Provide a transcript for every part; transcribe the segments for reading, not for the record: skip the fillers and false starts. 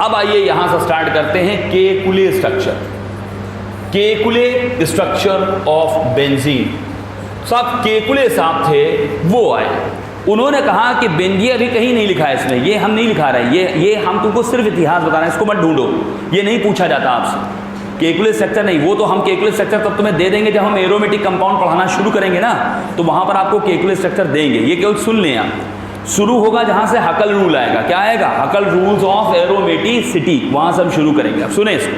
अब आइए यहां से स्टार्ट करते हैं Kekule structure. Kekule structure of benzene. सब केकुले साहब थे, वो आए, उन्होंने कहा कि बेंजीन अभी कहीं नहीं लिखा है इसमें, ये हम नहीं लिखा रहे, ये हम तुमको सिर्फ इतिहास बता रहे हैं, इसको मत ढूंढो, ये नहीं पूछा जाता आपसे। केकुले स्ट्रक्चर नहीं, वो तो हम केकुले स्ट्रक्चर तब तुम्हें दे देंगे जब हम एरोमेटिक कंपाउंड पढ़ाना शुरू करेंगे ना, तो वहां पर आपको केकुले स्ट्रक्चर देंगे। ये केवल सुन लें आप। शुरू होगा जहां से हकल रूल आएगा, क्या आएगा? हकल रूल्स ऑफ एरोमेटिसिटी, वहां से हम शुरू करेंगे। अब सुने इसको।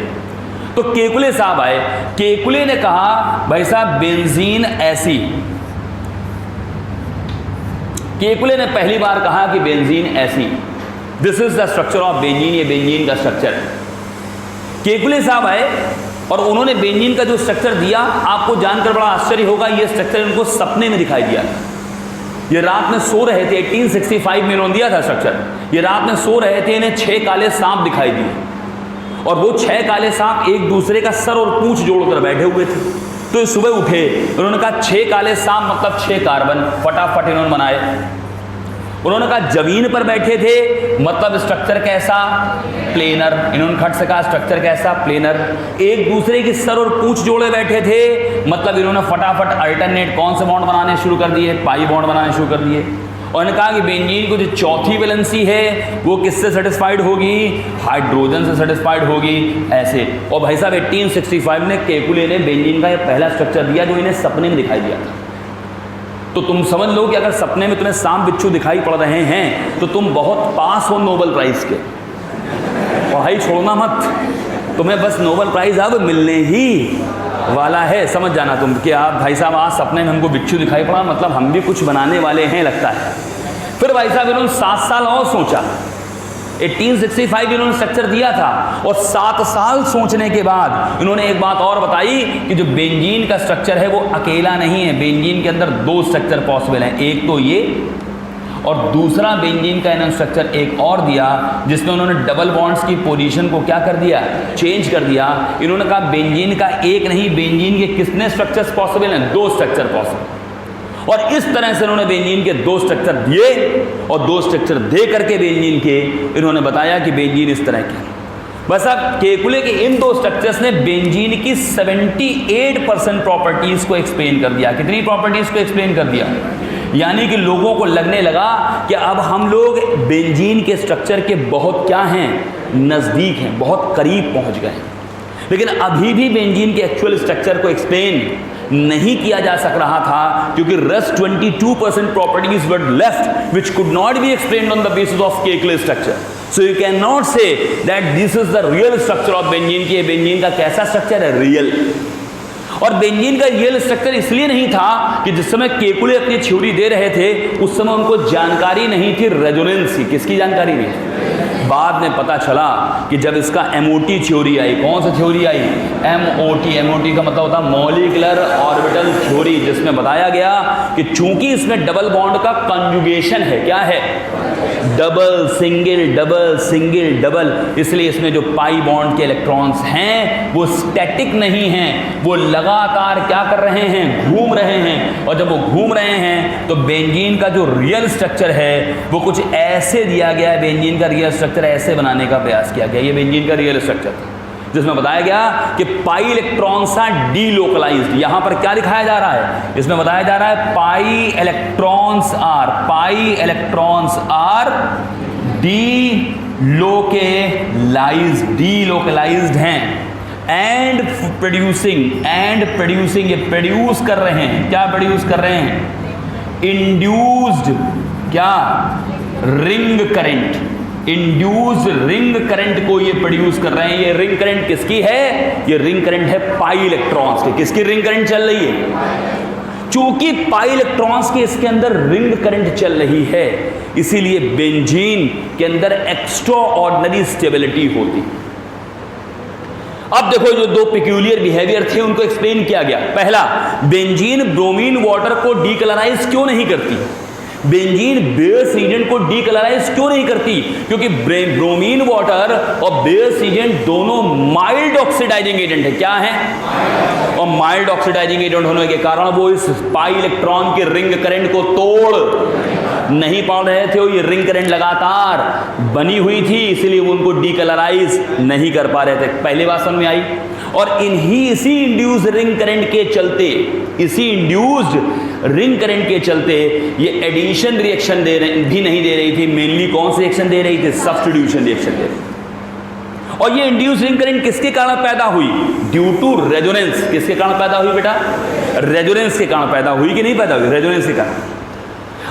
तो केकुले साहब आए, केकुले ने कहा भाई साहब बेंजीन ऐसी। केकुले ने पहली बार कहा कि बेंजीन ऐसी, this is the structure of benzene, ये बेंजीन का स्ट्रक्चर है। केकुले साहब आए और उन्होंने बेंजीन का जो स्ट्रक्चर दिया, आपको जानकर बड़ा आश्चर्य होगा, ये स्ट्रक्चर उनको सपने में दिखाई दिया। ये रात में सो रहे थे, 1865 में इन्होंने दिया था स्ट्रक्चर। ये रात में सो रहे थे, इन्हें 6 काले सांप दिखाई दिए और वो 6 काले सांप एक दूसरे का सर और पूंछ जोड़कर बैठे हुए थे। तो ये सुबह उठे, उन्होंने कहा 6 काले सांप मतलब 6 कार्बन, फटाफट इन्होंने बनाए। उन्होंने कहा जमीन पर बैठे थे मतलब स्ट्रक्चर कैसा? प्लेनर। इन्होंने खट से कहा स्ट्रक्चर कैसा? प्लेनर। एक दूसरे की सर और पूंछ जोड़े बैठे थे मतलब इन्होंने फटाफट अल्टरनेट कौन से बॉन्ड बनाने शुरू कर दिए? पाई बॉन्ड बनाने शुरू कर दिए। और इन्होंने कहा कि बेंजीन को जो चौथी वैलेंसी है वो किससे सेटिस्फाइड होगी? हाइड्रोजन से सेटिस्फाइड होगी, ऐसे। और भाई साहब 1865 में केकुले ने बेंजीन का ये पहला स्ट्रक्चर दिया जो इन्हें सपने में दिखाई दिया था। तो तुम समझ लो कि अगर सपने में तुम्हें सांप बिच्छू दिखाई पड़ रहे हैं तो तुम बहुत पास हो नोबेल प्राइज के। पढ़ाई छोड़ना मत, तुम्हें बस नोबेल प्राइज अब मिलने ही वाला है, समझ जाना तुम कि आप भाई साहब आज सपने में हमको बिच्छू दिखाई पड़ा, मतलब हम भी कुछ बनाने वाले हैं लगता है। फिर भाई साहब इन्होंने 7 साल और सोचा। 1865 इन्होंने स्ट्रक्चर दिया था और 7 साल सोचने के बाद इन्होंने एक बात और बताई कि जो बेंजीन का स्ट्रक्चर है वो अकेला नहीं है, बेंजीन के अंदर 2 स्ट्रक्चर पॉसिबल हैं। एक तो ये और दूसरा बेंजीन का इन्होंने स्ट्रक्चर एक और दिया जिसमें उन्होंने डबल बॉन्ड्स की पोजीशन को क्या कर दिया? चेंज कर दिया। इन्होंने कहा बेंजीन का एक नहीं, बेंजीन के कितने स्ट्रक्चर्स पॉसिबल हैं? 2 स्ट्रक्चर पॉसिबल। और इस तरह से इन्होंने बेंजीन के 2 स्ट्रक्चर दिए और 2 स्ट्रक्चर दे करके बेंजीन के इन्होंने बताया कि बेंजीन इस तरह के। बस अब केकुले के इन 2 स्ट्रक्चर्स ने बेंजीन की 78% प्रॉपर्टीज को एक्सप्लेन कर दिया। कितनी प्रॉपर्टीज को एक्सप्लेन कर दिया? यानी कि लोगों को लगने लगा कि अब हम लोग बेंजीन के स्ट्रक्चर के बहुत क्या हैं? नज़दीक हैं, बहुत करीब पहुंच गए हैं। लेकिन अभी भी बेंजीन के एक्चुअल स्ट्रक्चर को एक्सप्लेन नहीं किया जा सक रहा था क्योंकि rest 22% properties were left which could not be explained on the basis of Kekule structure. So you can not say that this is the real structure of benzene. की benzene का कैसा स्ट्रक्चर है? रियल। और benzene का real structure इसलिए नहीं था कि जिस समय केकुले अपनी थ्योरी दे रहे थे उस समय उनको जानकारी नहीं थी रेजोनेंस की। किसकी जानकारी नहीं? बाद में पता चला कि जब इसका एमओटी थ्योरी आई। कौन सी थ्योरी आई? एमओटी। एमओटी का मतलब होता है मॉलिक्यूलर ऑर्बिटल थ्योरी, जिसमें बताया गया कि चूंकि इसमें डबल बॉन्ड का कंजुगेशन है, क्या है? Double single double single double, इसलिए इसमें जो पाई बॉन्ड के इलेक्ट्रॉन्स हैं वो स्टैटिक नहीं हैं, वो लगातार क्या कर रहे हैं? घूम रहे हैं। और जब वो घूम रहे हैं तो बेंजीन का जो रियल स्ट्रक्चर है वो कुछ ऐसे दिया गया है। बेंजीन का रियल स्ट्रक्चर ऐसे बनाने का प्रयास किया गया। ये बेंजीन का रियल स्ट्रक्चर था जिसमें बताया गया कि पाई इलेक्ट्रॉन्स आर डीलोकलाइज्ड। यहां पर क्या दिखाया जा रहा है? इसमें बताया जा रहा है पाई इलेक्ट्रॉन्स आर डीलोकलाइज्ड हैं एंड प्रोड्यूसिंग, ये प्रोड्यूस कर रहे हैं। क्या प्रोड्यूस कर रहे हैं? इंड्यूस्ड क्या? Ring current. Induced ring current को ये प्रोड्यूस कर रहे हैं। ये रिंग करंट किसकी है? ये रिंग करंट है पाई इलेक्ट्रॉन्स की। किसकी रिंग करंट चल रही है? चूंकि पाई इलेक्ट्रॉन्स के इसके अंदर रिंग करंट चल रही है इसीलिए बेंजीन के अंदर एक्स्ट्रा ऑर्डिनरी स्टेबिलिटी होती। अब देखो जो 2 पेक्यूलियर बिहेवियर थे उनको एक्सप्लेन किया गया। पहला, बेंजीन ब्रोमीन वाटर को डीकलराइज क्यों नहीं करती? बेंजीन बेयर्स एजेंट को डीकलराइज क्यों नहीं करती? क्योंकि ब्रोमीन वाटर और बेयर्स एजेंट दोनों माइल्ड ऑक्सीडाइजिंग एजेंट है। क्या है? और माइल्ड ऑक्सीडाइजिंग एजेंट होने के कारण वो इस पाई इलेक्ट्रॉन के रिंग करंट को तोड़ नहीं पढ़ रहे थे, ये रिंग करंट लगातार बनी हुई थी, इसलिए वो उनको डीकलराइज नहीं कर पा रहे थे। पहली बात समझ में आई। और इसी इंड्यूस्ड रिंग करंट के चलते, इसी इंड्यूस्ड रिंग करंट के चलते ये एडिशन रिएक्शन भी नहीं दे रही थी। मेनली कौन सी रिएक्शन दे रही थी? सब्स्टिट्यूशन रिएक्शन दे रही थी। और ये इंड्यूस्ड रिंग करंट किसके कारण पैदा हुई? Due to resonance. किसके कारण पैदा हुई बेटा? रेजोनेंस के कारण पैदा हुई कि नहीं पैदा हुई? रेजोनेंस के कारण।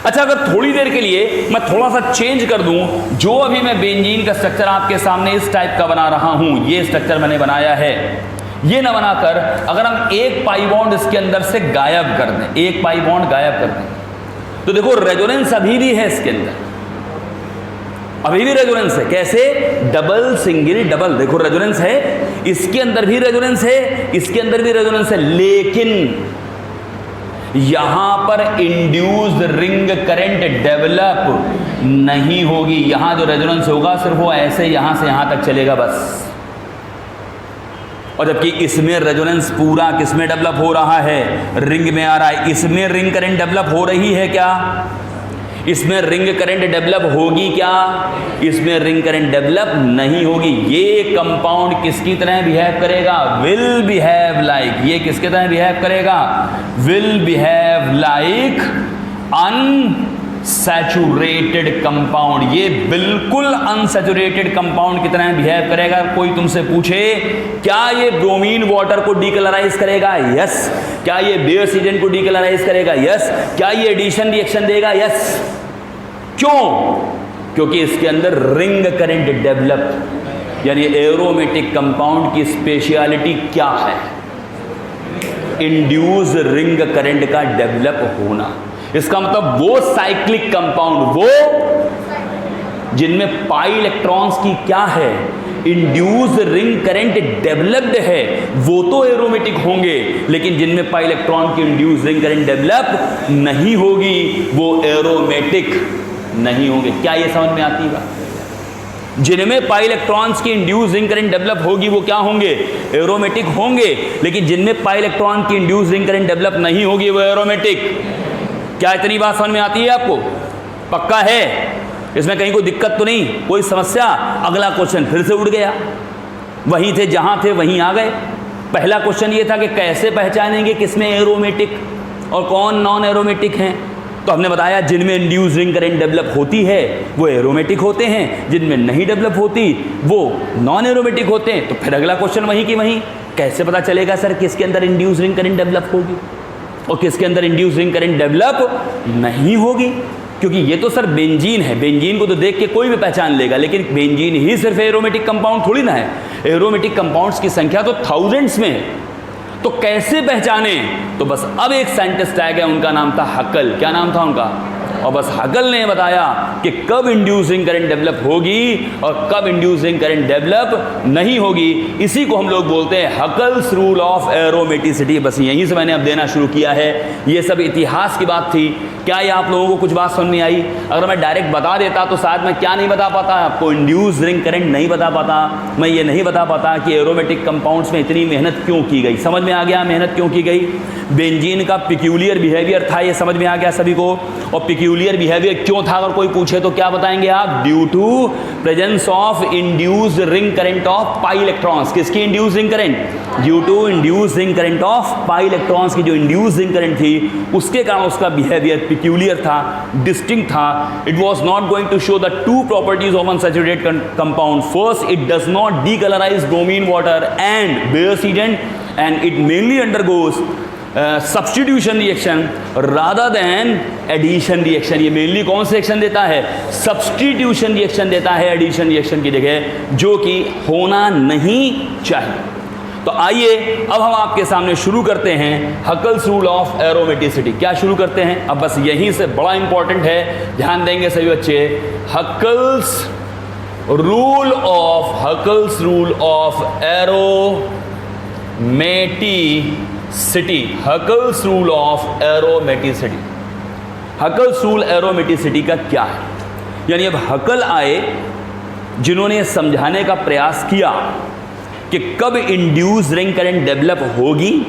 अच्छा, अगर थोड़ी देर के लिए मैं थोड़ा सा चेंज कर दूं, जो अभी मैं बेंजीन का स्ट्रक्चर आपके सामने इस टाइप का बना रहा हूं, ये स्ट्रक्चर मैंने बनाया है, ये ना बनाकर अगर हम एक पाई बॉन्ड इसके अंदर से गायब कर दें, एक पाई बॉन्ड गायब कर दें, तो देखो रेजोनेंस अभी भी है इसके अंदर, अभी भी रेजोनेंस है। कैसे? डबल सिंगल डबल, देखो रेजोनेंस है, इसके अंदर भी रेजोनेंस है, इसके अंदर भी रेजोनेंस है, लेकिन यहां पर इंड्यूस्ड रिंग करंट डेवलप नहीं होगी। यहां जो रेजोनेंस होगा सिर्फ वो ऐसे यहां से यहां तक चलेगा बस। और जबकि इसमें रेजोनेंस पूरा किसमें डेवलप हो रहा है? रिंग में आ रहा है। इसमें रिंग करंट डेवलप हो रही है क्या? इसमें रिंग करंट डेवलप होगी क्या? इसमें रिंग करंट डेवलप नहीं होगी। ये कंपाउंड किसकी तरह बिहेव करेगा? विल बिहेव लाइक, ये किसके तरह बिहेव करेगा? Will behave like unsaturated compound. ये बिल्कुल अनसैचुरेटेड कंपाउंड की तरह बिहेव करेगा। कोई तुमसे पूछे क्या ये ब्रोमीन वाटर को डीकलराइज करेगा? यस। क्या ये बेयर्स एजेंट को डीकलराइज करेगा? यस। क्या ये एडिशन रिएक्शन देगा? यस। क्यों? क्योंकि इसके अंदर रिंग करंट डेवलप, यानी एरोमेटिक कंपाउंड की स्पेशलिटी क्या है? इंड्यूस्ड रिंग करंट का डेवलप होना। इसका मतलब वो साइक्लिक कंपाउंड, वो जिनमें पाई इलेक्ट्रॉन्स की क्या है? इंड्यूस्ड रिंग करंट डेवलप्ड है, वो तो एरोमेटिक होंगे, लेकिन जिनमें पाई इलेक्ट्रॉन की इंड्यूस्ड रिंग करंट डेवलप नहीं होगी, वो एरोमेटिक नहीं होंगे। क्या ये समझ में आती है बात? जिनमें पाई इलेक्ट्रॉन्स की इंड्यूस्ड रिंग करंट डेवलप होगी वो क्या होंगे? एरोमेटिक होंगे, लेकिन जिनमें पाई इलेक्ट्रॉन की इंड्यूस्ड रिंग करंट डेवलप नहीं होगी वो एरोमेटिक। क्या इतनी बात समझ में आती है आपको? पक्का है? इसमें कहीं कोई दिक्कत तो नहीं, कोई समस्या? अगला क्वेश्चन फिर से उड़ गया, वहीं थे जहां थे वहीं आ गए। पहला क्वेश्चन ये था कि कैसे पहचानेंगे किसमें एरोमेटिक और कौन नॉन एरोमेटिक हैं। तो हमने बताया जिनमें इंड्यूस्ड रिंग करंट डेवलप होती है वो एरोमेटिक होते हैं, जिनमें नहीं डेवलप होती वो नॉन एरोमेटिक होते हैं। तो फिर अगला क्वेश्चन वहीं की वहीं, कैसे पता चलेगा सर किसके अंदर इंड्यूस्ड रिंग करंट डेवलप होगी और किसके अंदर इंड्यूस्ड रिंग करंट डेवलप नहीं होगी? क्योंकि ये तो सर बेंजीन है, बेंजीन को तो देख के कोई भी पहचान लेगा, लेकिन बेंजीन ही सिर्फ एरोमेटिक कंपाउंड थोड़ी ना है। एरोमेटिक कंपाउंड्स की संख्या तो थाउजेंड्स में है। तो कैसे पहचाने? तो बस अब एक साइंटिस्ट आ गया, उनका नाम था हकल। क्या नाम था उनका? और बस हकल ने बताया कि कब इंड्यूस्ड रिंग करंट डेवलप होगी और कब इंड्यूस्ड रिंग करंट डेवलप नहीं होगी। इसी को हम लोग बोलते हैं हकल्स रूल ऑफ एरोमेटिसिटी। बस यहीं से मैंने अब देना शुरू किया है। ये सब इतिहास की बात थी। क्या ये आप लोगों को कुछ बात समझ में आई? अगर मैं डायरेक्ट बता देता तो शायद मैं क्या नहीं बता पाता आपको? इंड्यूस्ड रिंग करंट नहीं बता पाता, मैं ये नहीं बता पाता कि एरोमेटिक कंपाउंड्स में इतनी मेहनत क्यों की गई। समझ में आ गया मेहनत क्यों की गई? बेंजीन का पिक्यूलियर बिहेवियर था, ये समझ में आ गया सभी को। और पिक्यूलियर बिहेवियर क्यों था अगर कोई पूछे तो क्या बताएंगे आप? Due to presence of induced ring current of pi electrons. किसकी induced ring current? Due to induced ring current of pi electrons की जो इंड्यूस्ड रिंग करंट थी उसके कारण उसका बिहेवियर पिक्यूलियर था, डिस्टिंक्ट था। It was not going to show the two properties of unsaturated compound. First, it does not decolourise bromine water and Baeyer's agent, and it mainly undergoes substitution reaction rather then addition reaction. ये mainly कौन सा reaction देता है? Substitution reaction देता है addition reaction की जगह, जो कि होना नहीं चाहिए। तो आइए अब हम आपके सामने शुरू करते हैं हकल्स रूल ऑफ एरोमेटिसिटी। क्या शुरू करते हैं? अब बस यहीं से बड़ा इंपॉर्टेंट है, ध्यान देंगे सभी बच्चे। Huckel's rule of aromaticity. Huckel's rule of aromaticity. Huckel's rule aromaticity का क्या है? यानी अब हकल आए जिन्होंने समझाने का प्रयास किया कि कब इंड्यूस्ड रिंग करंट डेवलप होगी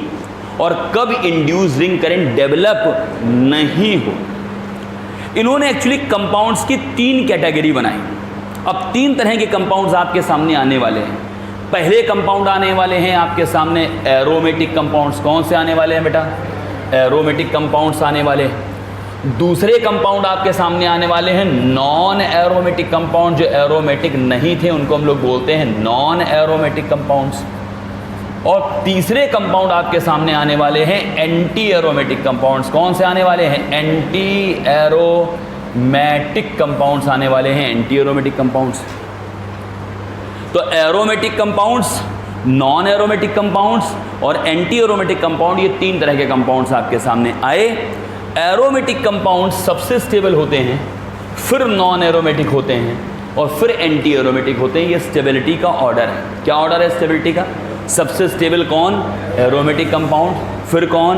और कब इंड्यूस्ड रिंग करंट डेवलप नहीं हो। इन्होंने एक्चुअली कंपाउंड्स की 3 कैटेगरी बनाई। अब 3 तरह के कंपाउंड्स आपके सामने आने वाले हैं। पहले कंपाउंड आने वाले हैं आपके सामने एरोमेटिक कंपाउंड्स। कौन से आने वाले हैं बेटा? एरोमेटिक कंपाउंड्स आने वाले हैं। दूसरे कंपाउंड आपके सामने आने वाले हैं नॉन एरोमेटिक कंपाउंड। जो एरोमेटिक नहीं थे उनको हम लोग बोलते हैं नॉन एरोमेटिक कंपाउंड्स। और तीसरे कंपाउंड आपके सामने आने वाले हैं एंटी एरोमेटिक कंपाउंड्स। कौन से आने वाले हैं? एंटी एरोमेटिक कंपाउंड्स आने वाले हैं, एंटी एरोमेटिक कंपाउंड्स। तो aromatic compounds, non aromatic compounds और एंटी एरोमेटिक कंपाउंड, ये 3 तरह के कंपाउंड्स आपके सामने आए। एरोमेटिक कंपाउंड्स सबसे स्टेबल होते हैं, फिर नॉन एरोमेटिक होते हैं और फिर एंटी एरोमेटिक होते हैं। ये स्टेबिलिटी का ऑर्डर है। क्या ऑर्डर है स्टेबिलिटी का? सबसे स्टेबल कौन? एरोमेटिक कंपाउंड, फिर कौन?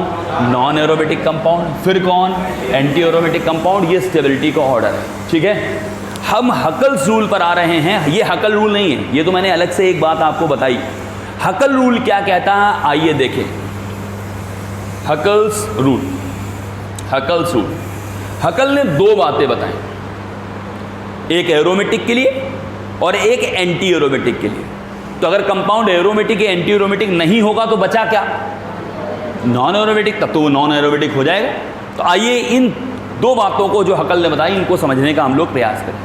नॉन एरोमेटिक कंपाउंड, फिर कौन? Anti aromatic compound. ये स्टेबिलिटी का ऑर्डर है। ठीक है, हम हकल्स रूल पर आ रहे हैं। ये हकल रूल नहीं है, ये तो मैंने अलग से एक बात आपको बताई। हकल रूल क्या कहता है, आइए देखें। हकल्स रूल, हकल्स रूल, हकल ने 2 बातें बताई, एक एरोमेटिक के लिए और एक एंटी एरोमेटिक के लिए। तो अगर कंपाउंड एरोमेटिक या एंटी एरोमेटिक नहीं होगा तो बचा क्या? Non aromatic. तब तो वो नॉन एरोमेटिक हो जाएगा। तो आइए इन 2 बातों को जो हकल ने बताई इनको समझने का हम लोग प्रयास करें।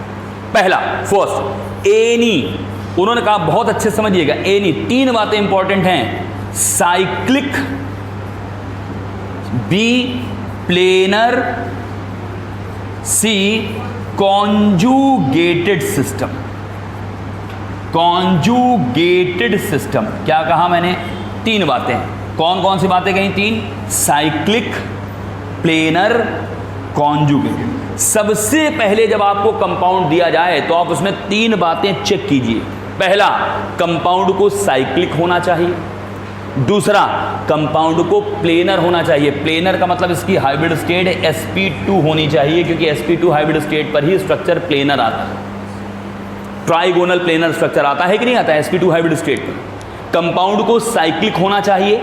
पहला, फर्स्ट, एनी, उन्होंने कहा बहुत अच्छे समझिएगा, एनी 3 बातें इंपॉर्टेंट हैं। साइक्लिक, बी प्लेनर, सी कॉन्जुगेटेड सिस्टम। कॉन्जुगेटेड सिस्टम, क्या कहा मैंने? 3 बातें। कौन कौन सी बातें कही? 3, साइक्लिक, प्लेनर, कॉन्जुगेटेड। सबसे पहले जब आपको कंपाउंड दिया जाए तो आप उसमें 3 बातें चेक कीजिए। पहला, कंपाउंड को साइक्लिक होना चाहिए। दूसरा, कंपाउंड को प्लेनर होना चाहिए। प्लेनर का मतलब इसकी हाइब्रिड स्टेट sp2 होनी चाहिए, क्योंकि sp2 हाइब्रिड स्टेट पर ही स्ट्रक्चर प्लेनर आता है। ट्राइगोनल प्लेनर स्ट्रक्चर आता है कि नहीं आता है sp2 हाइब्रिड स्टेट पर। कंपाउंड को साइक्लिक होना चाहिए,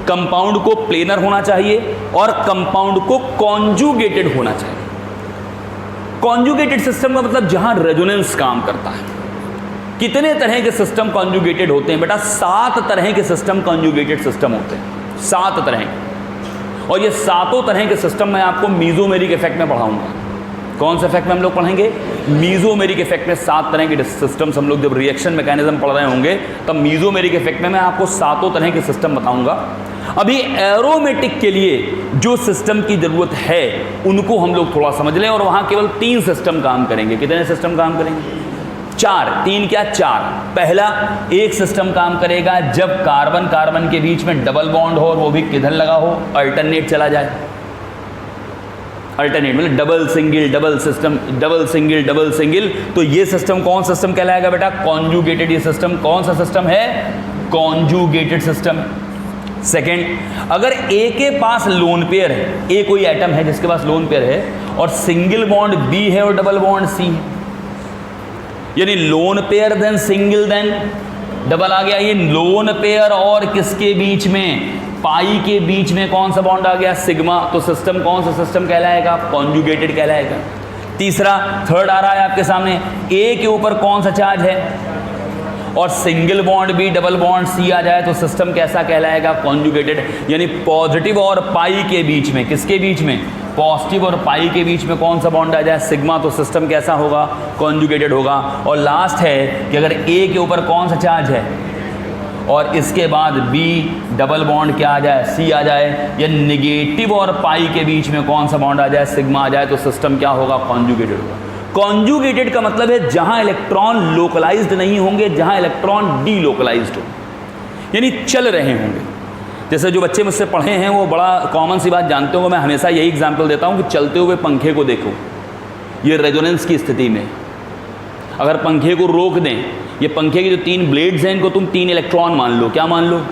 कंपाउंड को प्लेनर होना चाहिए और कंपाउंड को कॉन्जुगेटेड होना चाहिए। कॉन्जुगेटेड सिस्टम का मतलब जहां रेजोनेंस काम करता है। कितने तरह के सिस्टम कॉन्जुगेटेड होते हैं बेटा? 7 तरह के सिस्टम कॉन्जुगेटेड सिस्टम होते हैं, 7 तरह के। और ये 7 तरह के सिस्टम मैं आपको मीजोमेरिक इफेक्ट में पढ़ाऊंगा। कौन से इफेक्ट में हम लोग पढ़ेंगे? मीजोमेरिक इफेक्ट में 7 तरह के सिस्टम्स हम लोग जब रिएक्शन मैकेनिज्म पढ़ रहे होंगे तब मीजोमेरिक इफेक्ट में मैं आपको 7 तरह के सिस्टम बताऊंगा। अभी एरोमेटिक के लिए जो सिस्टम की जरूरत है उनको हम लोग थोड़ा समझ लें, और वहां केवल 3 सिस्टम काम करेंगे। कितने सिस्टम काम करेंगे? 4, 3 क्या 4। पहला, एक सिस्टम काम करेगा जब कार्बन कार्बन के बीच में डबल बॉन्ड हो और वो भी किधर लगा हो? अल्टरनेट चला जाए। अल्टरनेट मतलब double single double system, double single double single. तो ये सिस्टम कौन सिस्टम कहलाएगा बेटा? कॉन्जुगेटेड। ये सिस्टम कौन सा सिस्टम है? Conjugated system. सेकेंड, अगर ए के पास लोन पेयर है, ए कोई एटम है जिसके पास लोन पेयर है और सिंगल बॉन्ड बी है और डबल बॉन्ड सी है, यानी lone pair then single then double आ गया। ये लोन पेयर और किसके बीच में? पाई के बीच में कौन सा बॉन्ड आ गया? सिग्मा। तो सिस्टम कौन सा सिस्टम कहलाएगा? कॉन्जुगेटेड कहलाएगा। तीसरा, थर्ड आ रहा है आपके सामने, ए के ऊपर कौन सा चार्ज है और single bond B double bond C आ जाए तो सिस्टम कैसा कहलाएगा? कॉन्जुगेटेड। यानी पॉजिटिव और पाई के बीच में, किसके बीच में? पॉजिटिव और पाई के बीच में कौन सा बॉन्ड आ जाए? सिग्मा। तो सिस्टम कैसा होगा? कॉन्जुगेटेड होगा। और लास्ट है कि अगर ए के ऊपर कौन सा चार्ज है और इसके बाद बी डबल बॉन्ड क्या आ जाए? सी आ जाए, या निगेटिव और पाई के बीच में कौन सा बॉन्ड आ जाए? सिग्मा आ जाए, तो सिस्टम क्या होगा? कॉन्जुगेटेड होगा। कॉन्जुगेटेड का मतलब है जहां इलेक्ट्रॉन लोकलाइज्ड नहीं होंगे, जहां इलेक्ट्रॉन डीलोकलाइज्ड हो, यानी चल रहे होंगे। जैसे जो बच्चे मुझसे पढ़े हैं वो बड़ा कॉमन सी बात जानते होंगे, मैं हमेशा यही एग्जाम्पल देता हूं कि चलते हुए पंखे को देखो, ये रेजोनेंस की स्थिति में अगर पंखे को रोक दें, ये पंखे के जो 3 ब्लेड्स हैं इनको तुम 3 इलेक्ट्रॉन मान लो। क्या मान लो?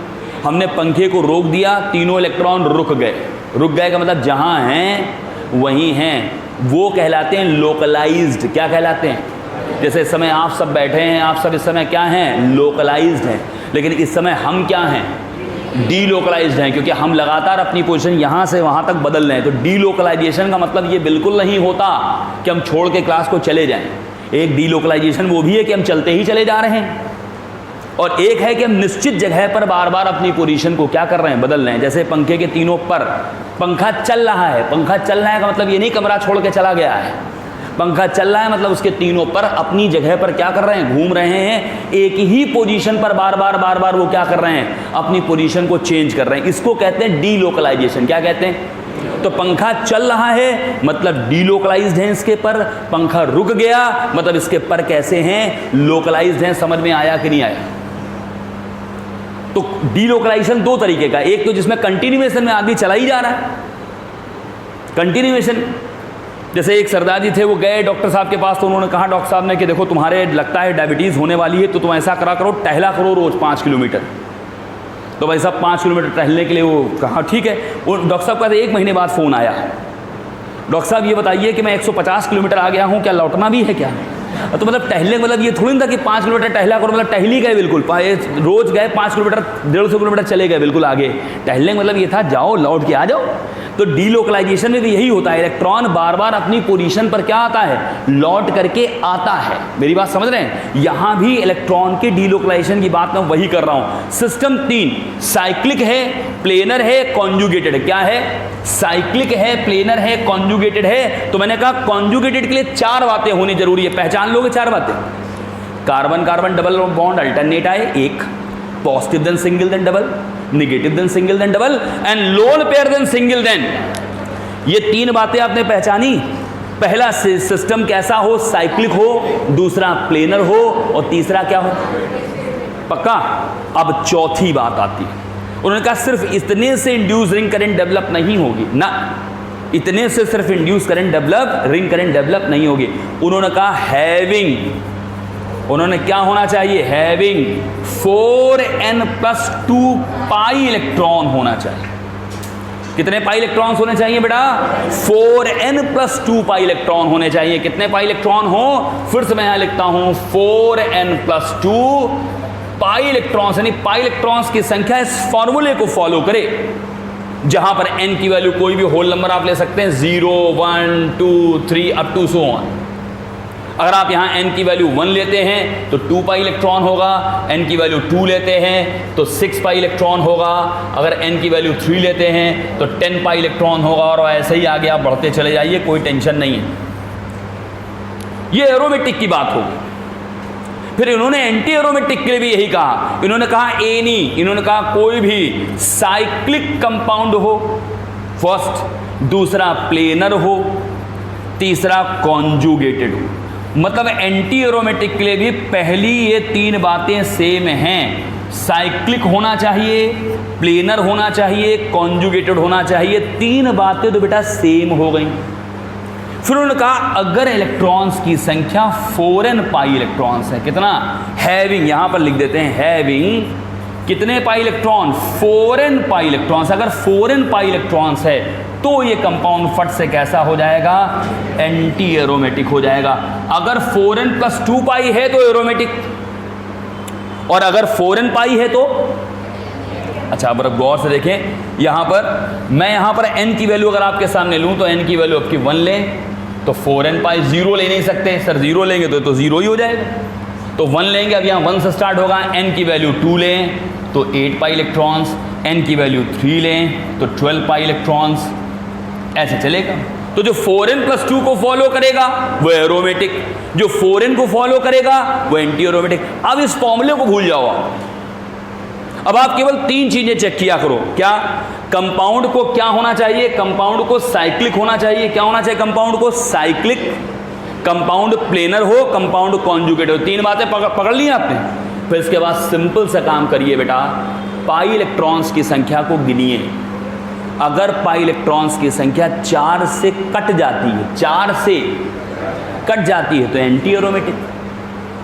हमने पंखे को रोक दिया, तीनों इलेक्ट्रॉन रुक गए। रुक गए का मतलब जहां हैं वहीं हैं, वो कहलाते हैं लोकलाइज्ड। क्या कहलाते हैं? जैसे इस समय आप सब बैठे हैं, आप सब इस समय क्या हैं? लोकलाइज्ड हैं। लेकिन इस समय हम क्या हैं? डीलोकलाइज्ड हैं, क्योंकि हम लगातार अपनी पोजीशन यहाँ से वहाँ तक बदल रहे हैं। तो डीलोकलाइजेशन का मतलब ये बिल्कुल नहीं होता कि हम छोड़ के क्लास को चले जाएं। एक डीलोकलाइजेशन वो भी है कि हम चलते ही चले जा रहे हैं, और एक है कि हम निश्चित जगह पर बार बार अपनी पोजीशन को क्या कर रहे हैं, बदल रहे हैं। जैसे पंखे के तीनों पर, पंखा चल रहा है, पंखा चल रहा है का मतलब ये नहीं कमरा छोड़ के चला गया है, पंखा चल रहा है मतलब उसके तीनों पर अपनी जगह पर क्या कर रहे हैं, घूम रहे हैं। एक ही पोजीशन पर बार बार वो क्या कर रहे हैं, अपनी पोजीशन को चेंज कर रहे हैं। इसको कहते हैं डीलोकलाइजेशन। क्या कहते हैं? तो पंखा चल रहा है मतलब डीलोकलाइज्ड है इसके पर, पंखा रुक गया मतलब इसके पर कैसे हैं, लोकलाइज्ड हैं। समझ में आया कि नहीं आया? तो डीलोकलाइजेशन दो तरीके का, एक तो जिसमें कंटिन्यूएशन में आदमी चला ही जा रहा है, कंटिन्यूएशन। जैसे एक सरदार जी थे, वो गए डॉक्टर साहब के पास, तो उन्होंने कहा डॉक्टर साहब ने कि देखो तुम्हारे लगता है डायबिटीज़ होने वाली है, तो तुम ऐसा करा करो, टहला करो रोज़ 5 किलोमीटर। तो भाई साहब 5 किलोमीटर टहलने के लिए वो कहा ठीक है। वो डॉक्टर साहब का 1 महीने बाद फ़ोन आया, डॉक्टर साहब ये बताइए कि मैं 150 किलोमीटर आ गया हूँ, क्या लौटना भी है क्या? तो मतलब टहलने मतलब ये थोड़ी ना था कि 5 किलोमीटर टहला करो, मतलब टहली गए बिल्कुल, रोज़ गए 5 किलोमीटर 150 किलोमीटर चले गए बिल्कुल आगे। टहलने मतलब ये था जाओ लौट के आ जाओ। तो डीलोकलाइजेशन में भी यही होता है, इलेक्ट्रॉन बार बार अपनी पोजीशन पर क्या आता है, लौट करके आता है। मेरी बात समझ रहे हैं? यहां भी इलेक्ट्रॉन के डीलोकलाइजेशन की बात मैं वही कर रहा हूं। सिस्टम 3 साइक्लिक है, प्लेनर है, कॉन्जुगेटेड है। क्या है? साइक्लिक है, प्लेनर है, कॉन्जुगेटेड है। तो मैंने कहा कॉन्जुगेटेड के लिए 4 बातें होनी जरूरी है। पहचान लोगे 4 बातें? Carbon carbon double bond alternate आए, एक positive then single then double, negative then single then double, and lone pair then single then. ये 3 बातें आपने पहचानी। पहला सिस्टम कैसा हो, साइक्लिक हो, दूसरा प्लेनर हो, और तीसरा क्या हो, पक्का। अब चौथी बात आती है, उन्होंने कहा सिर्फ इतने से इंड्यूस रिंग करंट डेवलप नहीं होगी ना, इतने से सिर्फ induce current develop, ring current develop नहीं होगी। उन्होंने कहा हैविंग, उन्होंने क्या होना चाहिए, हैविंग 4n+2 पाई इलेक्ट्रॉन होना चाहिए। कितने पाई इलेक्ट्रॉन्स होने चाहिए बेटा? 4n+2 पाई इलेक्ट्रॉन होने चाहिए। कितने पाई इलेक्ट्रॉन हो? फिर से मैं यहां लिखता हूं 4n+2 पाई इलेक्ट्रॉन्स, यानी पाई इलेक्ट्रॉन्स की संख्या इस फॉर्मूले को फॉलो करे, जहां पर n की वैल्यू कोई भी होल नंबर आप ले सकते हैं, 0 1 2 3 अप टू सो ऑन। अगर आप यहाँ n की वैल्यू 1 लेते हैं तो 2 पाई इलेक्ट्रॉन होगा, n की वैल्यू 2 लेते हैं तो 6 पाई इलेक्ट्रॉन होगा, अगर n की वैल्यू 3 लेते हैं तो 10 पाई इलेक्ट्रॉन होगा, और ऐसे ही आगे आप बढ़ते चले जाइए, कोई टेंशन नहीं है। ये एरोमेटिक की बात होगी। फिर इन्होंने एंटी एरोमेटिक के लिए भी यही कहा, इन्होंने कहा एनी, इन्होंने कहा कोई भी साइक्लिक कंपाउंड हो, फर्स्ट, दूसरा प्लेनर हो, तीसरा कॉन्जुगेटेड हो। मतलब एंटी एरोमेटिक के लिए भी पहली ये 3 बातें सेम हैं, साइक्लिक होना चाहिए, प्लेनर होना चाहिए, कॉन्जुगेटेड होना चाहिए। 3 बातें तो बेटा सेम हो गई। फिर उन्होंने कहा अगर इलेक्ट्रॉन्स की संख्या 4n पाई इलेक्ट्रॉन्स है, कितना, हैविंग, यहां पर लिख देते हैं हैविंग कितने pi electron, 4n pi electrons. अगर 4n पाई इलेक्ट्रॉन्स है तो ये कंपाउंड फट से कैसा हो जाएगा, एंटी एरोमेटिक हो जाएगा। अगर 4n+2 पाई है तो एरोमेटिक, और अगर 4n पाई है तो, अच्छा अब गौर से देखें, यहां पर मैं यहां पर n की वैल्यू अगर आपके सामने लूं तो n की वैल्यू आपकी 1 लें तो 4n पाई 0 ले नहीं सकते सर, 0 लेंगे तो 0 ही हो जाएगा, तो 1 लेंगे, अब यहाँ 1 से स्टार्ट होगा, n की वैल्यू 2 लें तो 8 पाई इलेक्ट्रॉन्स, n की वैल्यू 3 लें तो 12 पाई इलेक्ट्रॉन्स, ऐसे चलेगा। तो जो 4n+2 को फॉलो करेगा वो एरोमेटिक, जो 4n को फॉलो करेगा वो एंटी एरोमेटिक। अब इस फॉर्मूले को भूल जाओ, अब आप केवल 3 चीजें चेक किया करो। क्या? कंपाउंड को क्या होना चाहिए, कंपाउंड को साइक्लिक होना चाहिए। क्या होना चाहिए कंपाउंड को? साइक्लिक, कंपाउंड प्लेनर हो, कंपाउंड कॉन्जुगेट हो। 3 बातें पकड़ ली आपने। फिर इसके बाद सिंपल सा काम करिए बेटा, पाई इलेक्ट्रॉन्स की संख्या को गिनिए। अगर पाई इलेक्ट्रॉन्स की संख्या 4 से कट जाती है, 4 से कट जाती है तो एंटी एरोमेटिक,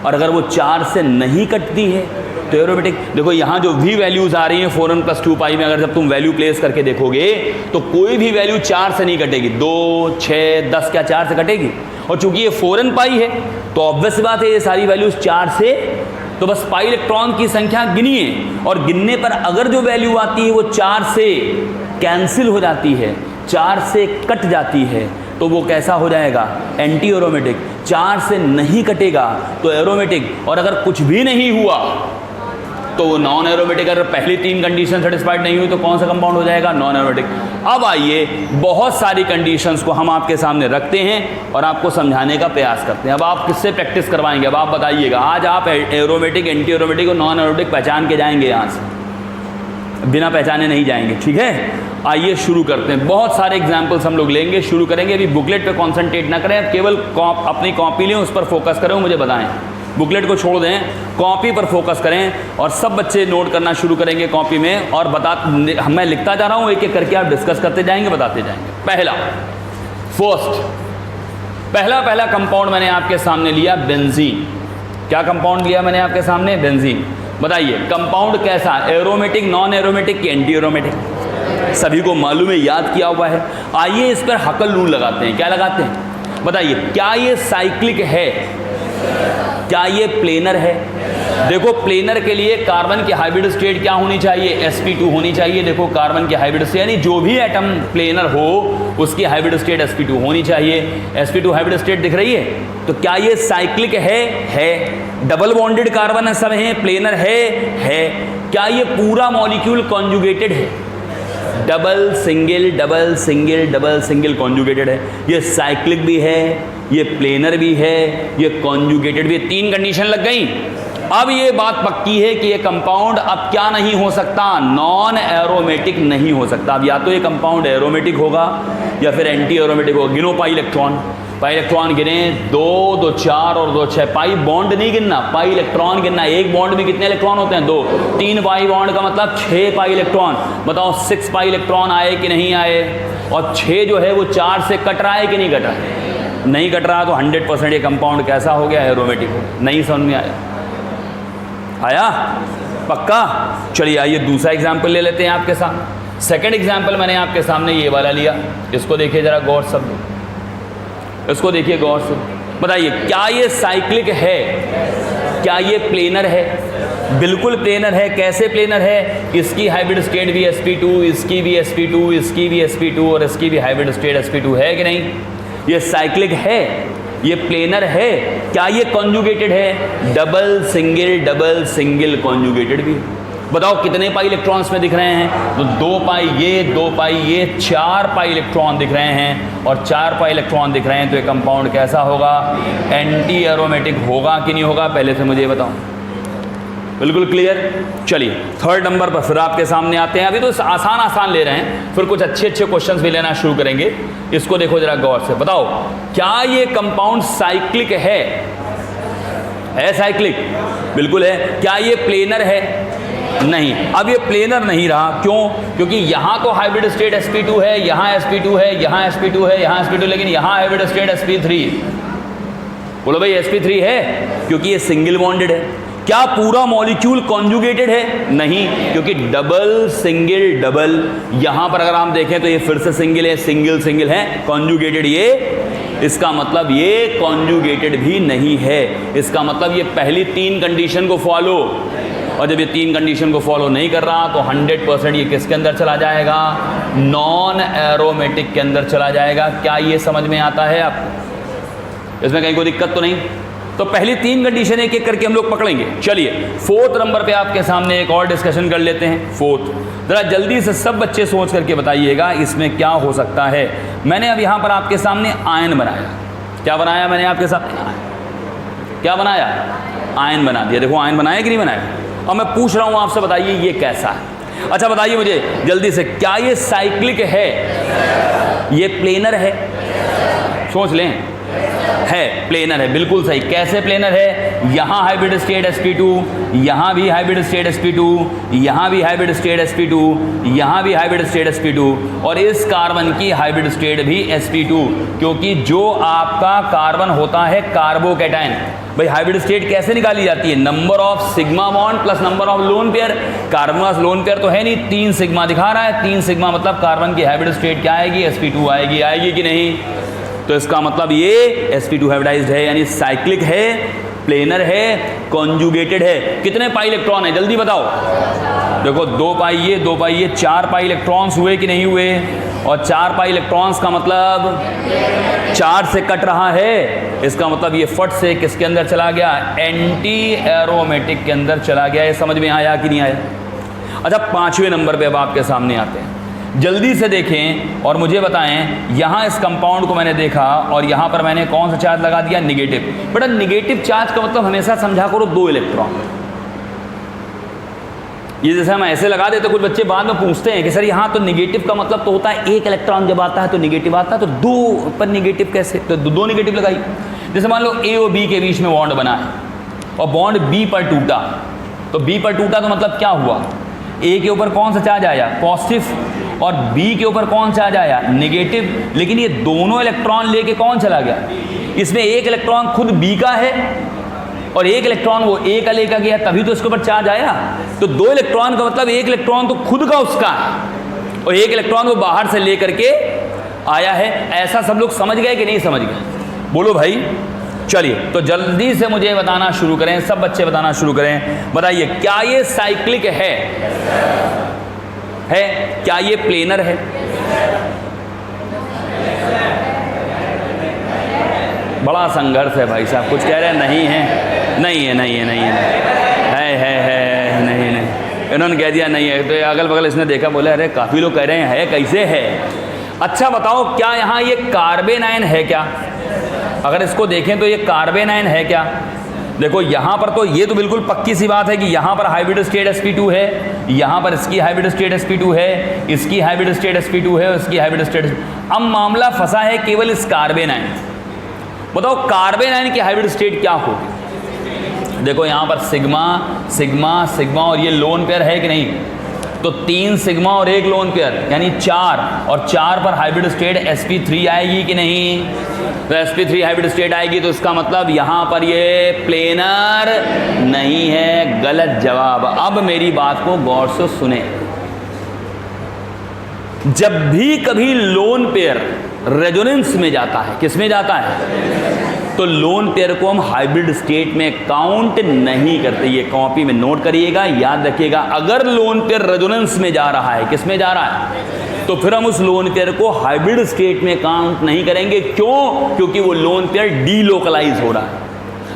और अगर वो 4 से नहीं कटती है तो एरोमेटिक। देखो यहाँ जो भी वैल्यूज आ रही हैं 4n+2 पाई में, अगर जब तुम वैल्यू प्लेस करके देखोगे तो कोई भी वैल्यू 4 से नहीं कटेगी। 2 6 10 क्या 4 से कटेगी? और चूंकि ये 4n पाई है तो ऑब्वियस बात है ये सारी वैल्यूज 4 से तो बस पाई इलेक्ट्रॉन की संख्या गिनिए और गिनने पर अगर जो वैल्यू आती है वो 4 से कैंसिल हो जाती है, 4 से कट जाती है, तो वो कैसा हो जाएगा? Anti aromatic. 4 से नहीं कटेगा तो एरोमेटिक, और अगर कुछ भी नहीं हुआ तो वो नॉन एरोमेटिक। अगर पहली 3 कंडीशन सेटिस्फाइड नहीं हुई तो कौन सा कंपाउंड हो जाएगा? Non aromatic. अब आइए बहुत सारी कंडीशंस को हम आपके सामने रखते हैं और आपको समझाने का प्रयास करते हैं। अब आप किससे प्रैक्टिस करवाएंगे? अब आप बताइएगा। आज आप एरोमेटिक, एंटी एरोमेटिक और नॉन एरोमेटिक पहचान के जाएंगे यहाँ से, बिना पहचाने नहीं जाएंगे, ठीक है? आइए शुरू करते हैं। बहुत सारे एग्जाम्पल्स हम लोग लेंगे, शुरू करेंगे। अभी बुकलेट पे कॉन्सेंट्रेट ना करें, केवल अपनी कॉपी लें, उस पर फोकस करें, मुझे बताएं। बुकलेट को छोड़ दें, कॉपी पर फोकस करें और सब बच्चे नोट करना शुरू करेंगे कॉपी में। और मैं लिखता जा रहा हूँ, एक एक करके आप डिस्कस करते जाएंगे, बताते जाएंगे। पहला कंपाउंड मैंने आपके सामने लिया बेंजीन। क्या कंपाउंड लिया मैंने आपके सामने? बेंजीन। बताइए कंपाउंड कैसा? एरोमेटिक, नॉन एरोमेटिक कि एंटी एरोमेटिक? सभी को मालूम है, याद किया हुआ है। आइए इस पर हकल रूल लगाते हैं। क्या लगाते हैं? बताइए, क्या ये साइक्लिक है? क्या ये प्लेनर है? देखो प्लेनर के लिए कार्बन की हाइब्रिड स्टेट क्या होनी चाहिए? sp2 होनी चाहिए। देखो कार्बन की हाइब्रिड स्टेट, यानी जो भी एटम प्लेनर हो उसकी हाइब्रिड स्टेट sp2 होनी चाहिए। sp2 हाइब्रिड स्टेट दिख रही है? तो क्या ये साइक्लिक है? डबल बॉन्डेड कार्बन सब हैं, प्लेनर है। क्या ये पूरा मॉलिक्यूल कॉन्जुगेटेड है? Double single double single double single conjugated है। ये साइक्लिक भी है, ये प्लेनर भी है, ये कॉन्जुगेटेड भी है। 3 कंडीशन लग गई। अब ये बात पक्की है कि ये कंपाउंड अब क्या नहीं हो सकता? नॉन एरोमेटिक नहीं हो सकता। अब या तो ये कंपाउंड एरोमेटिक होगा या फिर एंटी एरोमेटिक होगा। गिनो पाई इलेक्ट्रॉन गिने, 2 2 4 और 2 6। पाई बॉन्ड नहीं गिनना, पाई इलेक्ट्रॉन गिनना। एक बॉन्ड में कितने इलेक्ट्रॉन होते हैं? 2। 3 पाई बॉन्ड का मतलब 6 पाई इलेक्ट्रॉन। बताओ 6 पाई इलेक्ट्रॉन आए कि नहीं आए? और 6 जो है वो 4 से कट रहा है कि नहीं कट रहा है? नहीं कट रहा, तो 100% ये कंपाउंड कैसा हो गया? एरोमेटिक हो। नहीं समझ में आया? पक्का? चलिए आइए दूसरा एग्जाम्पल ले लेते हैं आपके सामने। सेकंड एग्जाम्पल मैंने आपके सामने ये वाला लिया। इसको देखिए जरा गौर से, इसको देखिए गौर से। बताइए क्या ये साइक्लिक है? क्या ये प्लेनर है? बिल्कुल प्लेनर है। कैसे प्लेनर है? इसकी हाइब्रिड स्टेट भी sp2, इसकी भी sp2, इसकी भी sp2 और इसकी भी हाइब्रिड स्टेट sp2 है कि नहीं? ये साइक्लिक है, ये प्लेनर है। क्या ये कॉन्जुगेटेड है? डबल सिंगल कॉन्जुगेटेड भी। बताओ कितने पाई इलेक्ट्रॉन्स में दिख रहे हैं? तो 2 पाई ये, 2 पाई ये, 4 पाई इलेक्ट्रॉन दिख रहे हैं। और 4 पाई इलेक्ट्रॉन दिख रहे हैं तो ये कंपाउंड कैसा होगा? एंटी एरोमेटिक होगा कि नहीं होगा? पहले से मुझे बताओ। बिल्कुल क्लियर? चलिए थर्ड नंबर पर फिर आपके सामने आते हैं। अभी तो आसान ले रहे हैं, फिर कुछ अच्छे क्वेश्चंस भी लेना शुरू करेंगे। इसको देखो जरा गौर से। बताओ क्या ये कंपाउंड साइक्लिक है? साइक्लिक? बिल्कुल है। क्या ये प्लेनर है? नहीं। अब ये प्लेनर नहीं रहा। क्यों? क्योंकि यहाँ तो हाइब्रिड स्टेट sp2 है, यहाँ sp2 है, यहाँ sp2 है, यहाँ sp2, लेकिन यहाँ हाइब्रिड स्टेट sp3। बोलो भाई sp3 है, क्योंकि ये सिंगल बॉन्डेड है। क्या पूरा मॉलिक्यूल कॉन्जुगेटेड है? नहीं, क्योंकि डबल सिंगल डबल। यहां पर अगर हम देखें तो ये फिर से सिंगल है, सिंगल है, कॉन्जुगेटेड ये। इसका मतलब ये कॉन्जुगेटेड भी नहीं है। इसका मतलब ये पहली 3 कंडीशन को फॉलो, और जब ये 3 कंडीशन को फॉलो नहीं कर रहा तो 100% ये किसके अंदर चला जाएगा? नॉन एरोमेटिक के अंदर चला जाएगा। क्या ये समझ में आता है आपको? इसमें कहीं कोई दिक्कत तो नहीं? तो पहली 3 कंडीशन एक एक करके हम लोग पकड़ेंगे। चलिए 4th नंबर पे आपके सामने एक और डिस्कशन कर लेते हैं। 4th, जरा जल्दी से सब बच्चे सोच करके बताइएगा इसमें क्या हो सकता है। मैंने अब यहाँ पर आपके सामने आयन बनाया। क्या बनाया मैंने आपके सामने? क्या बनाया? आयन बना दिया। देखो आयन बनाया कि नहीं बनाया? और मैं पूछ रहा हूँ आपसे, बताइए ये कैसा है? अच्छा बताइए मुझे जल्दी से, क्या ये साइक्लिक है? ये प्लेनर है? सोच लें। है, प्लेनर है। बिल्कुल सही। कैसे प्लेनर है? यहाँ हाइब्रिड स्टेट sp2, यहाँ भी हाइब्रिड स्टेट sp2, यहाँ भी हाइब्रिड स्टेट sp2, यहाँ भी हाइब्रिड स्टेट sp2, और इस कार्बन की हाइब्रिड स्टेट भी sp2, क्योंकि जो आपका कार्बन होता है कार्बोकैटायन। भाई हाइब्रिड स्टेट कैसे निकाली जाती है? Number of sigma bond plus number of lone pair. Carbon pass lone pair तो है नहीं, 3 सिग्मा दिखा रहा है। 3 सिग्मा मतलब कार्बन की हाइब्रिड स्टेट क्या आएगी? sp2 आएगी कि नहीं? तो इसका मतलब ये sp2 हाइब्रिडाइज्ड है, यानी साइक्लिक है, प्लेनर है, कॉन्जुगेटेड है। कितने पाई इलेक्ट्रॉन है जल्दी बताओ। देखो 2 पाई ये 2 पाई ये 4 पाई इलेक्ट्रॉन्स हुए कि नहीं हुए? और 4 पाई इलेक्ट्रॉन्स का मतलब 4 से कट रहा है, इसका मतलब ये फट से किसके अंदर चला गया? एंटी एरोमेटिक के अंदर चला गया। ये समझ में आया कि नहीं आया? अच्छा 5वें नंबर पे अब आपके सामने आते हैं, जल्दी से देखें और मुझे बताएं। यहाँ इस कंपाउंड को मैंने देखा और यहाँ पर मैंने कौन सा चार्ज लगा दिया? निगेटिव। बेटा निगेटिव चार्ज का मतलब हमेशा समझा करो 2 इलेक्ट्रॉन। ये जैसे हम ऐसे लगा देते, कुछ बच्चे बाद में पूछते हैं कि सर यहाँ तो निगेटिव का मतलब तो होता है 1 इलेक्ट्रॉन जब आता है तो निगेटिव आता है, तो 2 पर निगेटिव कैसे? तो 2 निगेटिव लगाई। जैसे मान लो ए और बी के बीच में बॉन्ड बना है और बॉन्ड बी पर टूटा, तो बी पर टूटा तो मतलब क्या हुआ? ए के ऊपर कौन सा चार्ज आया? पॉजिटिव, और बी के ऊपर कौन चार्ज आया? नेगेटिव। लेकिन ये दोनों इलेक्ट्रॉन लेके कौन चला गया? इसमें 1 इलेक्ट्रॉन खुद बी का है और 1 इलेक्ट्रॉन वो ए का लेकर गया, तभी तो इसके ऊपर चार्ज आया। तो 2 इलेक्ट्रॉन का मतलब 1 इलेक्ट्रॉन तो खुद का उसका है और 1 इलेक्ट्रॉन वो बाहर से लेकर के आया है। ऐसा सब लोग समझ गए कि नहीं समझ गए? बोलो भाई। चलिए तो जल्दी से मुझे बताना शुरू करें, सब बच्चे बताना शुरू करें। बताइए क्या ये साइक्लिक है? क्या ये प्लेनर है? बड़ा संघर्ष है भाई साहब। कुछ कह रहे हैं नहीं है, नहीं है, नहीं है, नहीं है, है नहीं नहीं। इन्होंने कह दिया नहीं है, तो अगल बगल इसने देखा, बोले अरे काफ़ी लोग कह रहे हैं है, कैसे है? अच्छा बताओ क्या यहाँ ये कार्बन आयन है क्या? अगर इसको देखें तो ये कार्बन आयन है क्या? देखो यहाँ पर तो ये तो बिल्कुल पक्की सी बात है कि यहाँ पर हाइब्रिड स्टेट sp2 है, यहाँ पर इसकी हाइब्रिड स्टेट sp2 है, इसकी हाइब्रिड स्टेट sp2 है और इसकी हाइब्रिड स्टेट। अब मामला फंसा है केवल इस कार्बन आयन। बताओ कार्बन आयन की हाइब्रिड स्टेट क्या होगी? देखो यहाँ पर सिग्मा सिग्मा सिग्मा और ये लोन पेयर है कि नहीं? तो 3 सिग्मा और 1 लोन पेयर यानी 4, और 4 पर हाइब्रिड स्टेट sp3 आएगी कि नहीं? तो sp3 हाइब्रिड स्टेट आएगी, तो इसका मतलब यहाँ पर ये प्लेनर नहीं है। गलत जवाब। अब मेरी बात को गौर से सुने। जब भी कभी लोन पेयर रेजोनेंस में जाता है, किस में जाता है? तो लोन पेयर को हम हाइब्रिड स्टेट में काउंट नहीं करते। ये कॉपी में नोट करिएगा, याद रखिएगा। अगर लोन पेयर रेजोनेंस में जा रहा है, किस में जा रहा है, तो फिर हम उस लोन पेयर को हाइब्रिड स्टेट में काउंट नहीं करेंगे। क्यों? क्योंकि वो लोन पेयर डीलोकलाइज हो रहा है।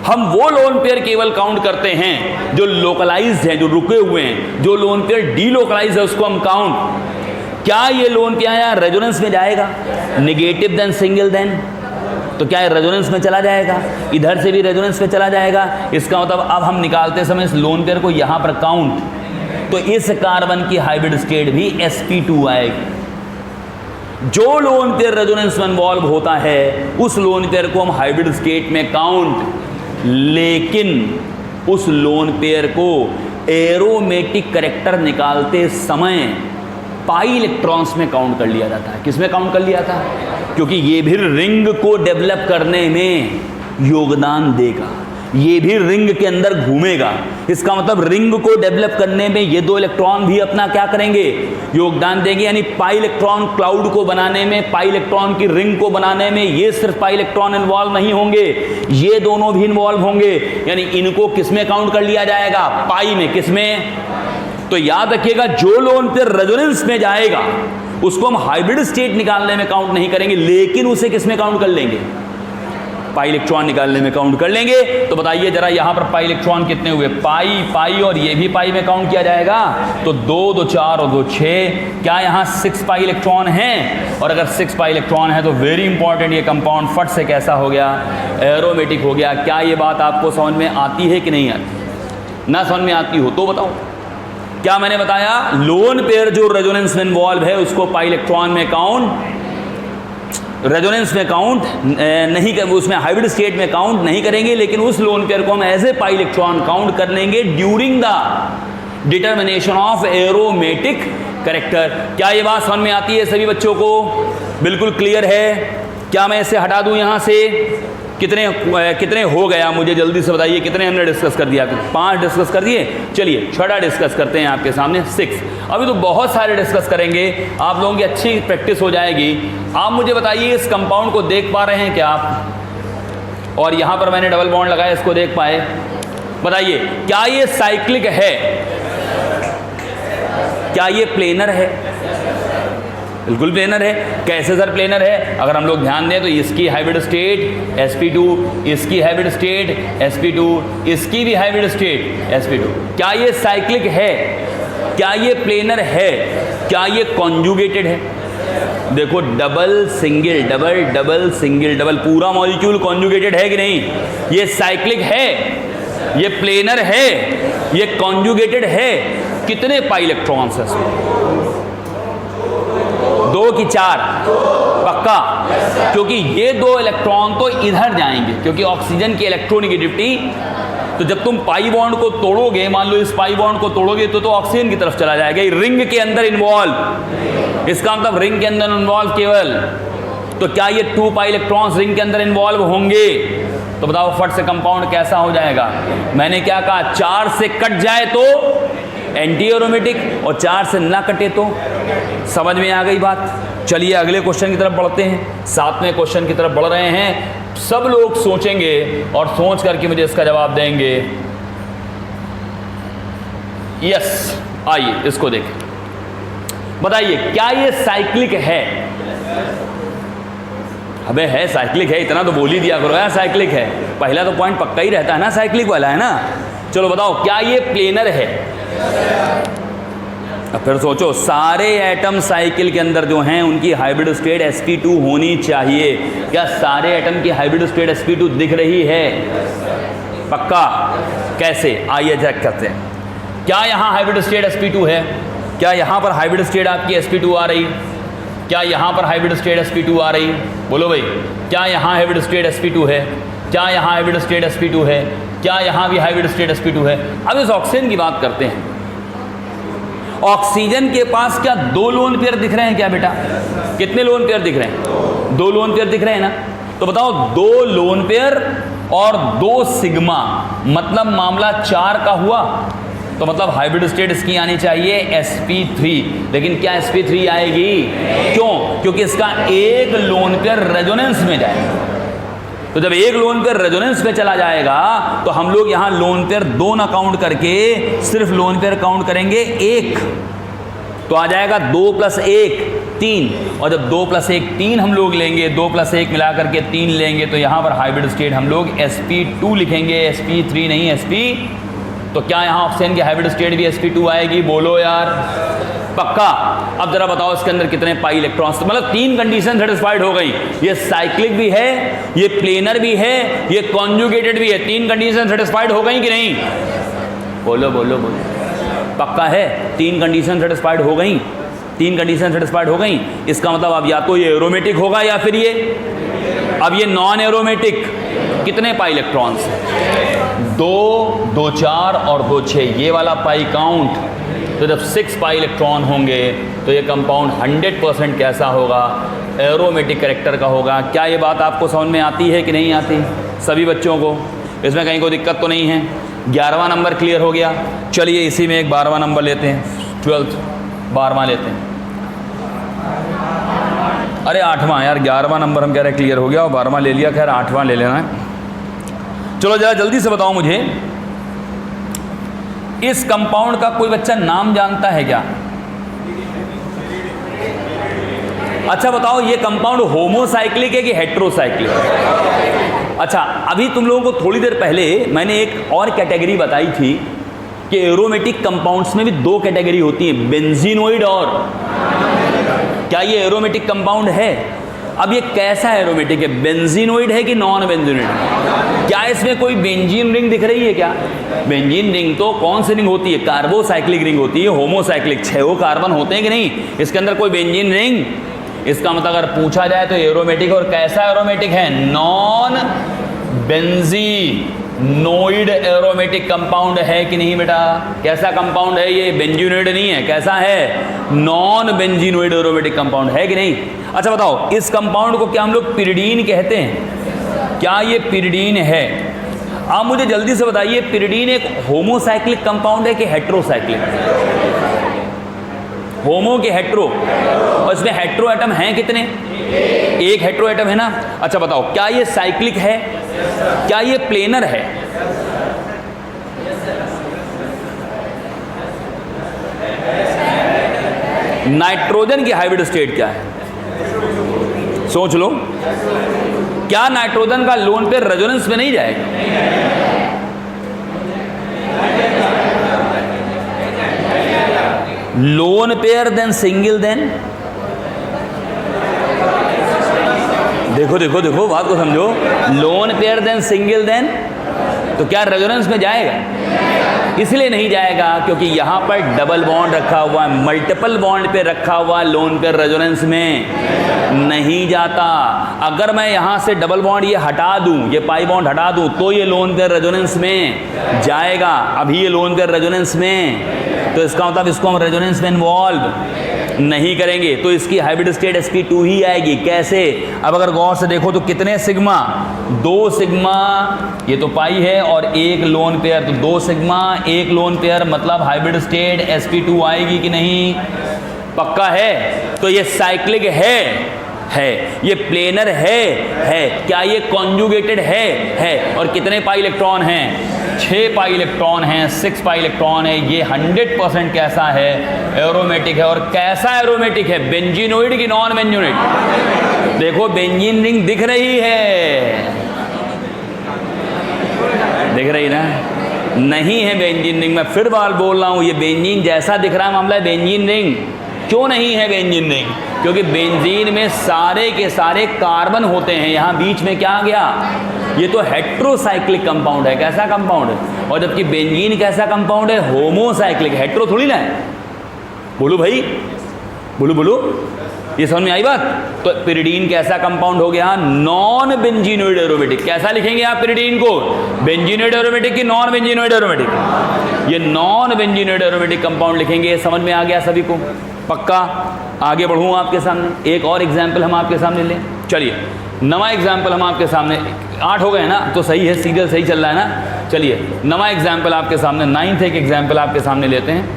हम वो लोन पेयर केवल काउंट करते हैं जो लोकलाइज्ड हैं, जो रुके हुए हैं। जो लोन पेयर डीलोकलाइज है उसको हम काउंट। क्या ये लोन पेयर रेजोनेंस में जाएगा? नेगेटिव देन सिंगल देन, तो क्या ये रेजोनेंस में चला जाएगा? इधर से भी रेजोनेंस में चला जाएगा। इसका मतलब अब हम निकालते समय इस लोन पेयर को यहाँ पर काउंट, तो इस कार्बन की हाइब्रिड स्टेट भी sp2 आएगी। जो लोन पेयर रेजोनेंस में इन्वॉल्व होता है उस लोन पेयर को हम हाइब्रिड स्टेट में काउंट, लेकिन उस लोन पेयर को एरोमेटिक कैरेक्टर निकालते समय पाई इलेक्ट्रॉन्स में काउंट कर लिया जाता है। किस में काउंट कर लिया था? क्योंकि ये भी रिंग को डेवलप करने में योगदान देगा, ये भी रिंग के अंदर घूमेगा। इसका मतलब रिंग को डेवलप करने में ये 2 इलेक्ट्रॉन भी अपना क्या करेंगे? योगदान देंगे। यानी पाई इलेक्ट्रॉन क्लाउड को बनाने में, पाई इलेक्ट्रॉन की रिंग को बनाने में ये सिर्फ पाई इलेक्ट्रॉन इन्वॉल्व नहीं होंगे, ये दोनों भी इन्वॉल्व होंगे। यानी इनको किस में काउंट कर लिया जाएगा? पाई में। किस में? तो याद रखिएगा जो लोन पेयर रेजोनेंस में जाएगा उसको हम हाइब्रिड स्टेट निकालने में काउंट नहीं करेंगे, लेकिन उसे किस में काउंट कर लेंगे? पाई इलेक्ट्रॉन निकालने में काउंट कर लेंगे। तो बताइए जरा यहाँ पर पाई इलेक्ट्रॉन कितने हुए? पाई पाई और ये भी पाई में काउंट किया जाएगा। तो 2 2 4 और 2 6। क्या यहाँ 6 पाई इलेक्ट्रॉन हैं? और अगर 6 पाई इलेक्ट्रॉन है तो वेरी इंपॉर्टेंट, ये कंपाउंड फट से कैसा हो गया? एरोमेटिक हो गया। क्या ये बात आपको समझ में आती है कि नहीं आती? ना समझ में आती हो तो बताओ। क्या मैंने बताया? लोन पेयर जो रेजोनेंस में इन्वॉल्व है उसको पाई इलेक्ट्रॉन में काउंट, रेजोनेंस में काउंट नहीं कर, उसमें हाइब्रिड स्टेट में काउंट नहीं करेंगे, लेकिन उस लोन पेयर को हम as a pi electron count कर लेंगे during the determination of aromatic character. क्या ये बात समझ में आती है सभी बच्चों को? बिल्कुल क्लियर है? क्या मैं इसे हटा दूं यहाँ से? कितने हो गया मुझे जल्दी से बताइए, कितने हमने डिस्कस कर दिया? 5 डिस्कस कर दिए। चलिए 6 डिस्कस करते हैं आपके सामने, 6। अभी तो बहुत सारे डिस्कस करेंगे, आप लोगों की अच्छी प्रैक्टिस हो जाएगी। आप मुझे बताइए इस कंपाउंड को देख पा रहे हैं क्या आप? और यहां पर मैंने डबल बॉन्ड लगाया, इसको देख पाए? बताइए क्या ये साइक्लिक है? क्या ये प्लेनर है? बिल्कुल प्लेनर है। कैसे सर प्लेनर है? अगर हम लोग ध्यान दें तो इसकी हाइब्रिड स्टेट sp2, इसकी हाइब्रिड स्टेट sp2, इसकी भी हाइब्रिड स्टेट sp2। क्या ये साइक्लिक है? क्या ये प्लेनर है? क्या ये कॉन्जुगेटेड है? देखो double single double double single double, पूरा मॉलिक्यूल कॉन्जुगेटेड है कि नहीं? ये साइक्लिक है, ये प्लेनर है, ये कॉन्जुगेटेड है। कितने पाई इलेक्ट्रॉन्स है इसमें? 2 की 4? पक्का? क्योंकि ये 2 इलेक्ट्रॉन तो इधर जाएंगे, क्योंकि ऑक्सीजन की इलेक्ट्रोनेगेटिविटी, तो जब तुम पाई बॉन्ड को तोड़ोगे, मान लो इस पाई बॉन्ड को तोड़ोगे तो ऑक्सीजन की तरफ चला जाएगा। ये रिंग के अंदर इन्वॉल्व, इसका मतलब रिंग के अंदर इन्वॉल्व केवल। तो क्या ये 2 पाई इलेक्ट्रॉन्स रिंग के अंदर इन्वॉल्व होंगे? तो बताओ फट से कंपाउंड कैसा हो जाएगा? मैंने क्या कहा, 4 से कट जाए तो एंटी एरोमेटिक, और 4 से ना कटे तो। समझ में आ गई बात? चलिए अगले क्वेश्चन की तरफ बढ़ते हैं। 7वें क्वेश्चन की तरफ बढ़ रहे हैं। सब लोग सोचेंगे और सोच करके मुझे इसका जवाब देंगे। यस, आइए इसको देखें। बताइए क्या ये साइक्लिक है? अबे है, साइक्लिक है, इतना तो बोल ही दिया करो यार, साइक्लिक है। पहला तो पॉइंट पक्का ही रहता है ना, साइक्लिक वाला है ना। चलो बताओ क्या ये प्लेनर है? अब फिर सोचो, सारे एटम साइकिल के अंदर जो हैं उनकी हाइब्रिड स्टेट sp2 होनी चाहिए। क्या सारे एटम की हाइब्रिड स्टेट sp2 दिख रही है? पक्का? कैसे? आइए चेक करते हैं। क्या यहाँ हाइब्रिड स्टेट sp2 है? क्या यहाँ पर हाइब्रिड स्टेट आपकी sp2 आ रही? क्या यहाँ पर हाइब्रिड स्टेट sp2 आ रही? बोलो भाई, क्या यहाँ हाइब्रिड स्टेट sp2 है? क्या यहाँ हाइब्रिड स्टेट sp2 है? क्या यहाँ भी हाइब्रिड स्टेट sp2 है? अब इस ऑक्सीजन की बात करते हैं। ऑक्सीजन के पास क्या 2 लोन पेयर दिख रहे हैं क्या बेटा? कितने लोन पेयर दिख रहे हैं? 2 लोन पेयर दिख रहे हैं ना। तो बताओ 2 लोन पेयर और 2 सिग्मा, मतलब मामला 4 का हुआ। तो मतलब हाइब्रिड स्टेट इसकी आनी चाहिए sp3, लेकिन क्या sp3 आएगी? क्यों? क्योंकि इसका एक लोन पेयर रेजोनेंस में जाएगा। तो जब एक लोन पेयर रेजोनेंस में चला जाएगा तो हम लोग यहाँ लोन पेयर 2 ना काउंट करके सिर्फ लोन पेयर काउंट करेंगे 1। तो आ जाएगा 2 + 1 3, और जब 2 + 1 3 हम लोग लेंगे, 2 + 1 मिला करके 3 लेंगे, तो यहाँ पर हाइब्रिड स्टेट हम लोग sp2 लिखेंगे, sp3 नहीं sp। तो क्या यहाँ ऑक्सीजन की हाइब्रिड स्टेट भी sp2 आएगी? बोलो यार, पक्का? अब जरा बताओ इसके अंदर कितने पाई इलेक्ट्रॉन्स? मतलब 3 कंडीशन सेटिस्फाइड हो गई। ये साइक्लिक भी है, ये प्लेनर भी है, ये कॉन्जुगेटेड भी है। 3 कंडीशन सेटिस्फाइड हो गई कि नहीं? बोलो बोलो बोलो, पक्का है? 3 कंडीशन सेटिस्फाइड हो गई। 3 कंडीशन सेटिस्फाइड हो गई। इसका मतलब अब या तो ये एरोमेटिक होगा या फिर ये, अब ये नॉन एरोमेटिक। कितने पाई इलेक्ट्रॉन्स? 2 2 4 और 2 6, ये वाला पाई काउंट। तो जब 6 पाई इलेक्ट्रॉन होंगे तो ये कंपाउंड 100% कैसा होगा? एरोमेटिक कैरेक्टर का होगा। क्या ये बात आपको समझ में आती है कि नहीं आती सभी बच्चों को? इसमें कहीं कोई दिक्कत तो नहीं है? 11वां नंबर क्लियर हो गया। चलिए इसी में एक 12वां नंबर लेते हैं, 12th 12वां लेते हैं। अरे 8वां यार, 11वां नंबर हम कह रहे क्लियर हो गया और 12वां ले लिया। खैर 8वां ले लेना है। चलो जरा जल्दी से बताओ मुझे, इस कंपाउंड का कोई बच्चा नाम जानता है क्या? अच्छा बताओ, ये कंपाउंड होमोसाइक्लिक है कि हेट्रोसाइक्लिक? अच्छा, अभी तुम लोगों को थोड़ी देर पहले मैंने एक और कैटेगरी बताई थी कि एरोमेटिक कंपाउंड्स में भी 2 कैटेगरी होती है, बेंजीनोइड और। क्या ये एरोमेटिक कंपाउंड है? अब ये कैसा एरोमेटिक है? बेंजीनोइड है कि नॉन बेंजीनोइड? क्या इसमें कोई बेंजीन रिंग दिख रही है क्या? बेंजीन रिंग तो कौन सी रिंग होती है? कार्बोसाइक्लिक रिंग होती है। होमोसाइक्लिक 6 कार्बन होते हैं कि नहीं? इसके अंदर कोई बेंजीन रिंग? इसका मतलब अगर पूछा जाए तो एरोमेटिक, और कैसा एरोमेटिक है? नॉन बेंजीनोइड एरोमेटिक कंपाउंड है कि नहीं बेटा? कैसा कंपाउंड है ये? बेंजीनोइड नहीं है। कैसा है? नॉन बेंजीनोइड एरोमेटिक कंपाउंड है कि नहीं? अच्छा बताओ, इस कंपाउंड को क्या हम लोग पिरिडीन कहते हैं? क्या ये पिरिडीन है? आप मुझे जल्दी से बताइए, पिरिडीन एक होमोसाइक्लिक कंपाउंड है कि हेट्रोसाइक्लिक? होमो के हेट्रो? और इसमें हेट्रो एटम हैं कितने? 1 हेट्रो एटम है ना। अच्छा बताओ, क्या ये साइक्लिक है? क्या ये प्लेनर है? नाइट्रोजन की हाइब्रिड स्टेट क्या है? सोच लो, क्या नाइट्रोजन का लोन पेयर रेजोनेंस में नहीं जाएगा? Lone pair then single then, देखो देखो देखो बात को समझो, lone pair then single then, तो क्या रेजोनेंस में जाएगा? इसलिए नहीं जाएगा क्योंकि यहां पर डबल बॉन्ड रखा हुआ है, मल्टीपल बॉन्ड पे रखा हुआ लोन पेयर रेजोनेंस में नहीं जाता। अगर मैं यहां से डबल बॉन्ड ये हटा दूं, ये पाई बॉन्ड हटा दूं, तो ये लोन पेयर रेजोनेंस में जाएगा। अभी ये लोन पेयर रेजोनेंस में, तो इसका मतलब इसको हम रेजोनेंस में इन्वॉल्व नहीं करेंगे, तो इसकी हाइब्रिड स्टेट sp2 ही आएगी। कैसे? अब अगर गौर से देखो तो कितने सिग्मा, 2 सिग्मा, ये तो पाई है, और एक लोन पेयर, तो 2 सिग्मा 1 लोन पेयर, मतलब हाइब्रिड स्टेट sp2 आएगी कि नहीं? पक्का है। तो ये साइक्लिक है, ये प्लेनर है। क्या ये कॉन्जुगेटेड है? और कितने पाई इलेक्ट्रॉन हैं? 6 पाई इलेक्ट्रॉन हैं, 6 पाई इलेक्ट्रॉन है। ये 100% कैसा है? एरोमेटिक है। और कैसा एरोमेटिक है? बेंजीनोइड की नॉन बेंजीनोइड? देखो बेंजीन रिंग दिख रही है, दिख रही ना? नहीं है बेंजीन रिंग। मैं फिर बार बोल रहा हूं, ये बेंजीन जैसा दिख रहा है मामला है बेंजीन रिंग। क्यों नहीं है बेंजीन रिंग? क्योंकि बेंजीन में सारे के सारे कार्बन होते हैं। यहां बीच में क्या आ गया? ये तो हेट्रोसाइक्लिक कंपाउंड है। कैसा कंपाउंड है? और जबकि बेंजीन कैसा कंपाउंड है? होमोसाइक्लिक। हेट्रो थोड़ी ना है। बोलो भाई, बोलो, ये समझ में आई बात? तो पिरिडीन कैसा कंपाउंड हो गया? Non benzenoid aromatic. कैसा लिखेंगे आप पिरिडीन को? बेंजीनोइड एरोमेटिक की नॉन बेंजीनोइड एरोमेटिक? ये नॉन बेंजीनोइड एरोमेटिक कंपाउंड लिखेंगे। समझ में आ गया सभी को? पक्का? आगे बढ़ूँ आपके सामने, एक और एग्जाम्पल हम आपके सामने लें। चलिए, नवा एग्जाम्पल हम आपके सामने, 8 हो गए ना, तो सही है, सीरियल सही चल रहा है ना। चलिए, नवा एग्जाम्पल आपके सामने, 9th एक एग्जाम्पल आपके सामने लेते हैं।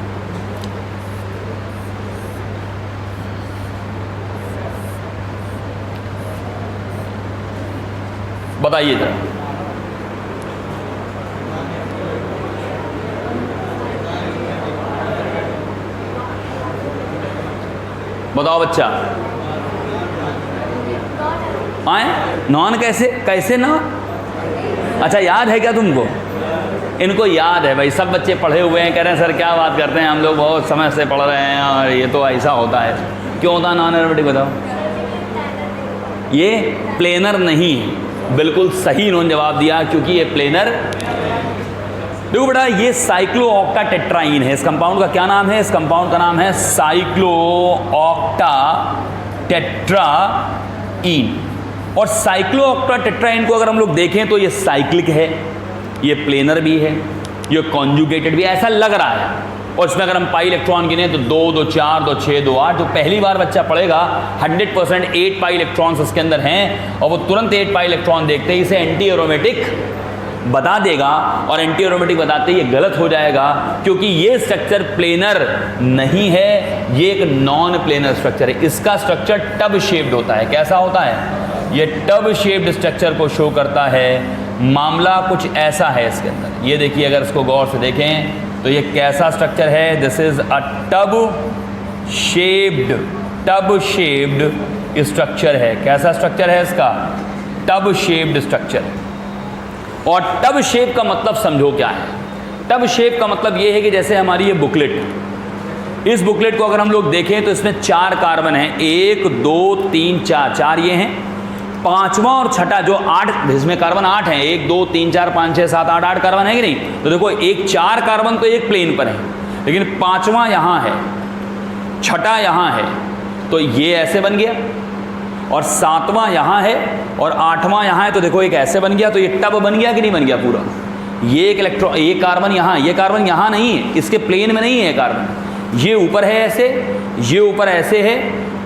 बताइए जरा, बताओ बच्चा। आए नॉन कैसे ना? अच्छा, याद है क्या तुमको? इनको याद है भाई, सब बच्चे पढ़े हुए हैं। कह रहे हैं सर क्या बात करते हैं, हम लोग बहुत समय से पढ़ रहे हैं और ये तो ऐसा होता है। क्यों होता है नॉन एरोमेटिक? बताओ। ये प्लेनर नहीं है। बिल्कुल सही इन्होंने जवाब दिया, क्योंकि ये प्लेनर, देखो बेटा, ये साइक्लो ऑक्टा टेट्राइन है। इस कंपाउंड का क्या नाम है? इस कंपाउंड का नाम है साइक्लो ऑक्टा टेट्राइन। और साइक्लो ऑक्टा टेट्राइन को अगर हम लोग देखें तो ये साइक्लिक है, ये प्लेनर भी है, ये कॉन्जुगेटेड भी, ऐसा लग रहा है। और इसमें अगर हम पाई इलेक्ट्रॉन गिने तो 2, 2, 4, 2, 6, 2, 8। जो पहली बार बच्चा पढ़ेगा 100% 8 पाई इलेक्ट्रॉन्स इसके अंदर हैं, और वो तुरंत 8 पाई इलेक्ट्रॉन देखते ही इसे एंटी एरोमेटिक बता देगा। और एंटी एरोमेटिक बताते ही ये गलत हो जाएगा, क्योंकि ये स्ट्रक्चर प्लेनर नहीं है, ये एक नॉन प्लेनर स्ट्रक्चर है। इसका स्ट्रक्चर टब शेप्ड होता है। कैसा होता है? ये टब शेप्ड स्ट्रक्चर को शो करता है। मामला कुछ ऐसा है इसके अंदर। ये देखिए, अगर इसको गौर से देखें तो ये कैसा स्ट्रक्चर है? This is a tub shaped structure है। कैसा स्ट्रक्चर है इसका? Tub shaped structure. और टब शेप का मतलब समझो क्या है? टब शेप का मतलब ये है कि जैसे हमारी ये बुकलेट, इस बुकलेट को अगर हम लोग देखें तो इसमें 4 कार्बन हैं। 1, 2, 3, 4 ये हैं। 5वां और छठा जो 8, इसमें कार्बन 8 हैं, 1, 2, 3, 4, 5, 6, 7, 8 कार्बन है कि नहीं? तो देखो, 4 कार्बन तो एक प्लेन पर है, लेकिन 5वां यहाँ है, छठा यहाँ है, तो ये ऐसे बन गया। और 7वां यहाँ है और 8वां यहाँ है, तो देखो एक ऐसे बन गया। तो ये टब बन गया कि नहीं बन गया पूरा? ये एक इलेक्ट्रॉन, ये कार्बन यहाँ, ये कार्बन यहाँ नहीं है, इसके प्लेन में नहीं है कार्बन। ये ऊपर है ऐसे, ये ऊपर ऐसे है,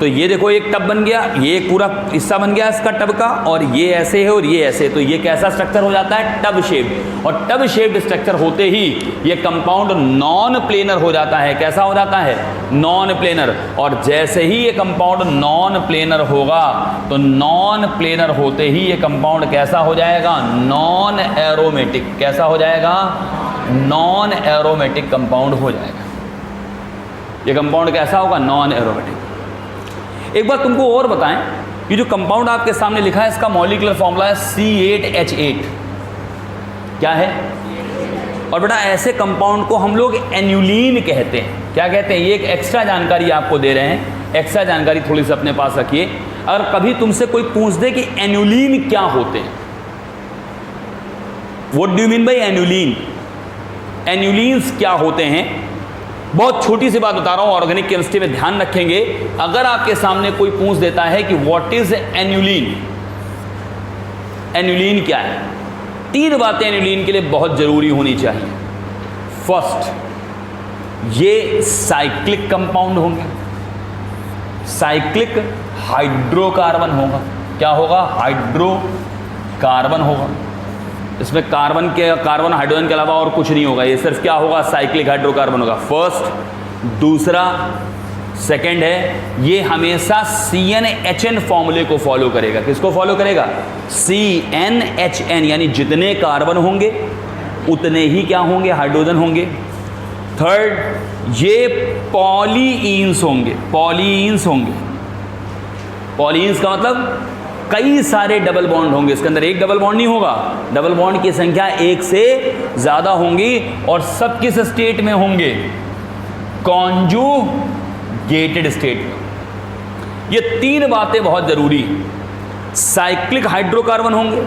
तो ये देखो एक टब बन गया, ये एक पूरा हिस्सा बन गया इसका टब का, और ये ऐसे है और ये ऐसे, तो ये कैसा स्ट्रक्चर हो जाता है? Tub shaped. और टब शेप्ड स्ट्रक्चर होते ही ये कंपाउंड नॉन प्लेनर हो जाता है। कैसा हो जाता है? Non planar. और जैसे ही ये कंपाउंड नॉन प्लेनर होगा तो नॉन प्लेनर होते ही ये कंपाउंड कैसा हो जाएगा? Non aromatic. कैसा हो जाएगा? नॉन एरोमेटिक कंपाउंड हो जाएगा। ये कंपाउंड कैसा होगा? Non aromatic. एक बात तुमको और बताएं, ये जो कंपाउंड आपके सामने लिखा है इसका मॉलिक्यूलर फॉर्मूला है C8H8। क्या है? और बेटा ऐसे कंपाउंड को हम लोग एन्युलीन कहते हैं। क्या कहते हैं? ये एक एक्स्ट्रा जानकारी आपको दे रहे हैं, एक्स्ट्रा जानकारी थोड़ी सी अपने पास रखिए। अगर कभी तुमसे कोई पूछ दे कि एन्युलीन क्या होते हैं, what do you mean by annulene, annulenes क्या होते हैं, बहुत छोटी सी बात बता रहा हूं, ऑर्गेनिक केमिस्ट्री में ध्यान रखेंगे। अगर आपके सामने कोई पूछ देता है कि व्हाट इज एन्युलीन, एन्युलीन क्या है, 3 बातें एन्युलीन के लिए बहुत जरूरी होनी चाहिए। फर्स्ट, ये साइक्लिक कंपाउंड होंगे, साइक्लिक हाइड्रोकार्बन होगा। क्या होगा? हाइड्रोकार्बन होगा। इसमें कार्बन हाइड्रोजन के अलावा और कुछ नहीं होगा, ये सिर्फ क्या होगा? साइक्लिक हाइड्रोकार्बन होगा। फर्स्ट। दूसरा, सेकंड है ये हमेशा CnHn फॉर्मूले को फॉलो करेगा। किसको फॉलो करेगा? CnHn, यानी जितने कार्बन होंगे उतने ही क्या होंगे? हाइड्रोजन होंगे। थर्ड, ये पॉलीइंस होंगे। पॉलीइंस होंगे, पॉलीइंस का मतलब कई सारे डबल बॉन्ड होंगे, इसके अंदर एक डबल बॉन्ड नहीं होगा, डबल बॉन्ड की संख्या एक से ज्यादा होंगी, और सब किस स्टेट में होंगे? कॉन्जुगेटेड स्टेट में। ये 3 बातें बहुत जरूरी हैं। साइक्लिक हाइड्रोकार्बन होंगे,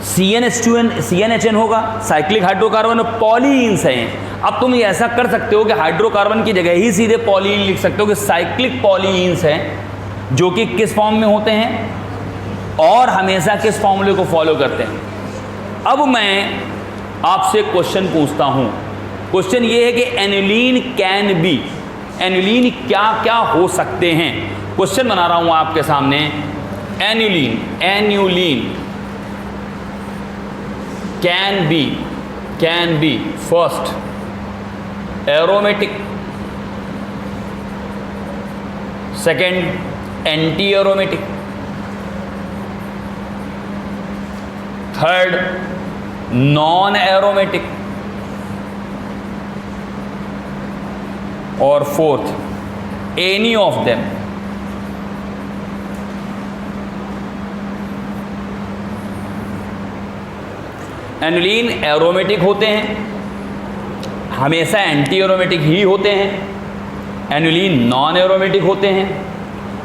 CnHn होगा, साइक्लिक हाइड्रोकार्बन, पॉलीइंस हैं। अब तुम ये ऐसा कर सकते हो कि हाइड्रोकार्बन की जगह ही सीधे पॉलीइन लिख सकते हो कि साइक्लिक पॉलीइंस हैं, जो कि किस फॉर्म में होते हैं और हमेशा किस फॉर्मूले को फॉलो करते हैं। अब मैं आपसे क्वेश्चन पूछता हूं। क्वेश्चन ये है कि एन्युलीन कैन बी, एन्युलीन क्या क्या हो सकते हैं। क्वेश्चन बना रहा हूं आपके सामने। Annulene can be first aromatic, second anti aromatic, third non aromatic, और fourth any of them. Annulene aromatic होते हैं, हमेशा एंटी एरोमेटिक ही होते हैं। एन्युलीन नॉन एरोमेटिक होते हैं,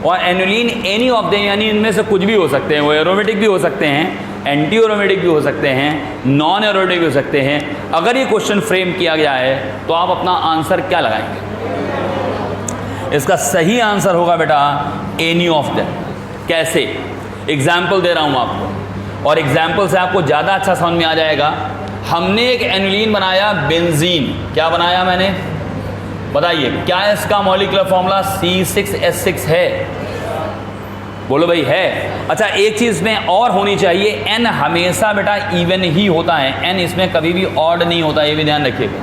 और एन्युलीन एनी ऑफ देम, यानी इनमें से कुछ भी हो सकते हैं। वो एरोमेटिक भी हो सकते हैं, एंटी एरोमेटिक भी हो सकते हैं, नॉन एरोमेटिक भी हो सकते हैं। अगर ये क्वेश्चन फ्रेम किया गया है तो आप अपना आंसर क्या लगाएंगे? इसका सही आंसर होगा बेटा एनी ऑफ देम। कैसे? एग्जाम्पल दे रहा हूं आपको, और एग्जाम्पल से आपको ज़्यादा अच्छा समझ में आ जाएगा। हमने एक एन्युलीन बनाया, बेंजीन। क्या बनाया मैंने? बताइए, क्या इसका मॉलिक्यूलर फॉर्मूला C6H6 है? बोलो भाई, है। अच्छा, एक चीज़ में और होनी चाहिए, N हमेशा बेटा इवन ही होता है, N इसमें कभी भी ऑड नहीं होता, ये भी ध्यान रखिएगा।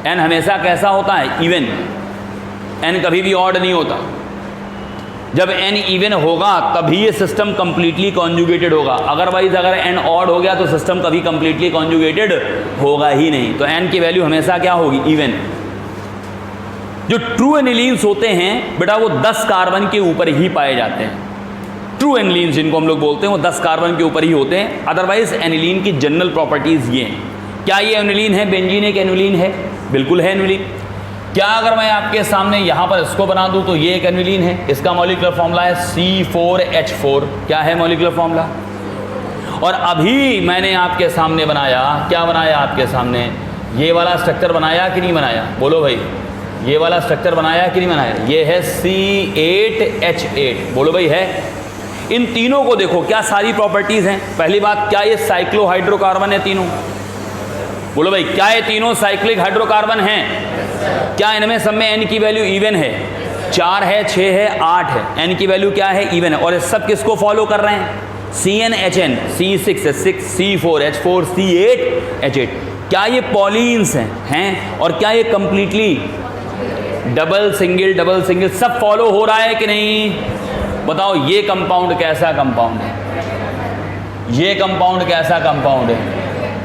N हमेशा कैसा होता है? इवन। N कभी भी ऑड नहीं होता। जब N इवन होगा तभी ये सिस्टम कंप्लीटली कॉन्जुगेटेड होगा, अदरवाइज अगर N ऑड हो गया तो सिस्टम कभी कंप्लीटली कॉन्जुगेटेड होगा ही नहीं। तो N की वैल्यू हमेशा क्या होगी? इवन। जो ट्रू एनिलीन्स होते हैं बेटा वो 10 कार्बन के ऊपर ही पाए जाते हैं। ट्रू एनिलीन्स जिनको हम लोग बोलते हैं वो 10 कार्बन के ऊपर ही होते हैं। अदरवाइज एनिलीन की जनरल प्रॉपर्टीज ये हैं। क्या ये एनिलीन है? बेंजीन एक एनिलीन है, बिल्कुल है एनिलीन। क्या अगर मैं आपके सामने यहाँ पर इसको बना दूँ तो ये एक एनिलीन है, इसका मॉलिक्यूलर फॉर्मूला है C4H4। क्या है मॉलिक्यूलर फॉर्मूला? और अभी मैंने आपके सामने बनाया, क्या बनाया आपके सामने? ये वाला स्ट्रक्चर बनाया कि नहीं बनाया? बोलो भाई, ये वाला स्ट्रक्चर बनाया कि नहीं बनाया? ये है C8H8। बोलो भाई, है। इन तीनों को देखो, क्या सारी प्रॉपर्टीज हैं। पहली बात, क्या ये साइक्लोहाइड्रोकार्बन है तीनों? बोलो भाई, क्या ये तीनों साइक्लिक हाइड्रोकार्बन हैं? क्या इनमें सब में N की वैल्यू इवन है? 4 है, 6 है, 8 है, n की वैल्यू क्या है, इवन है। और ये सब किसको फॉलो कर रहे हैं, CnHn, C6H6, C4H4, C8H8। क्या ये पॉलीन्स हैं और क्या ये कंप्लीटली डबल सिंगल सब फॉलो हो रहा है कि नहीं? बताओ ये कंपाउंड कैसा कंपाउंड है, ये कंपाउंड कैसा कंपाउंड है,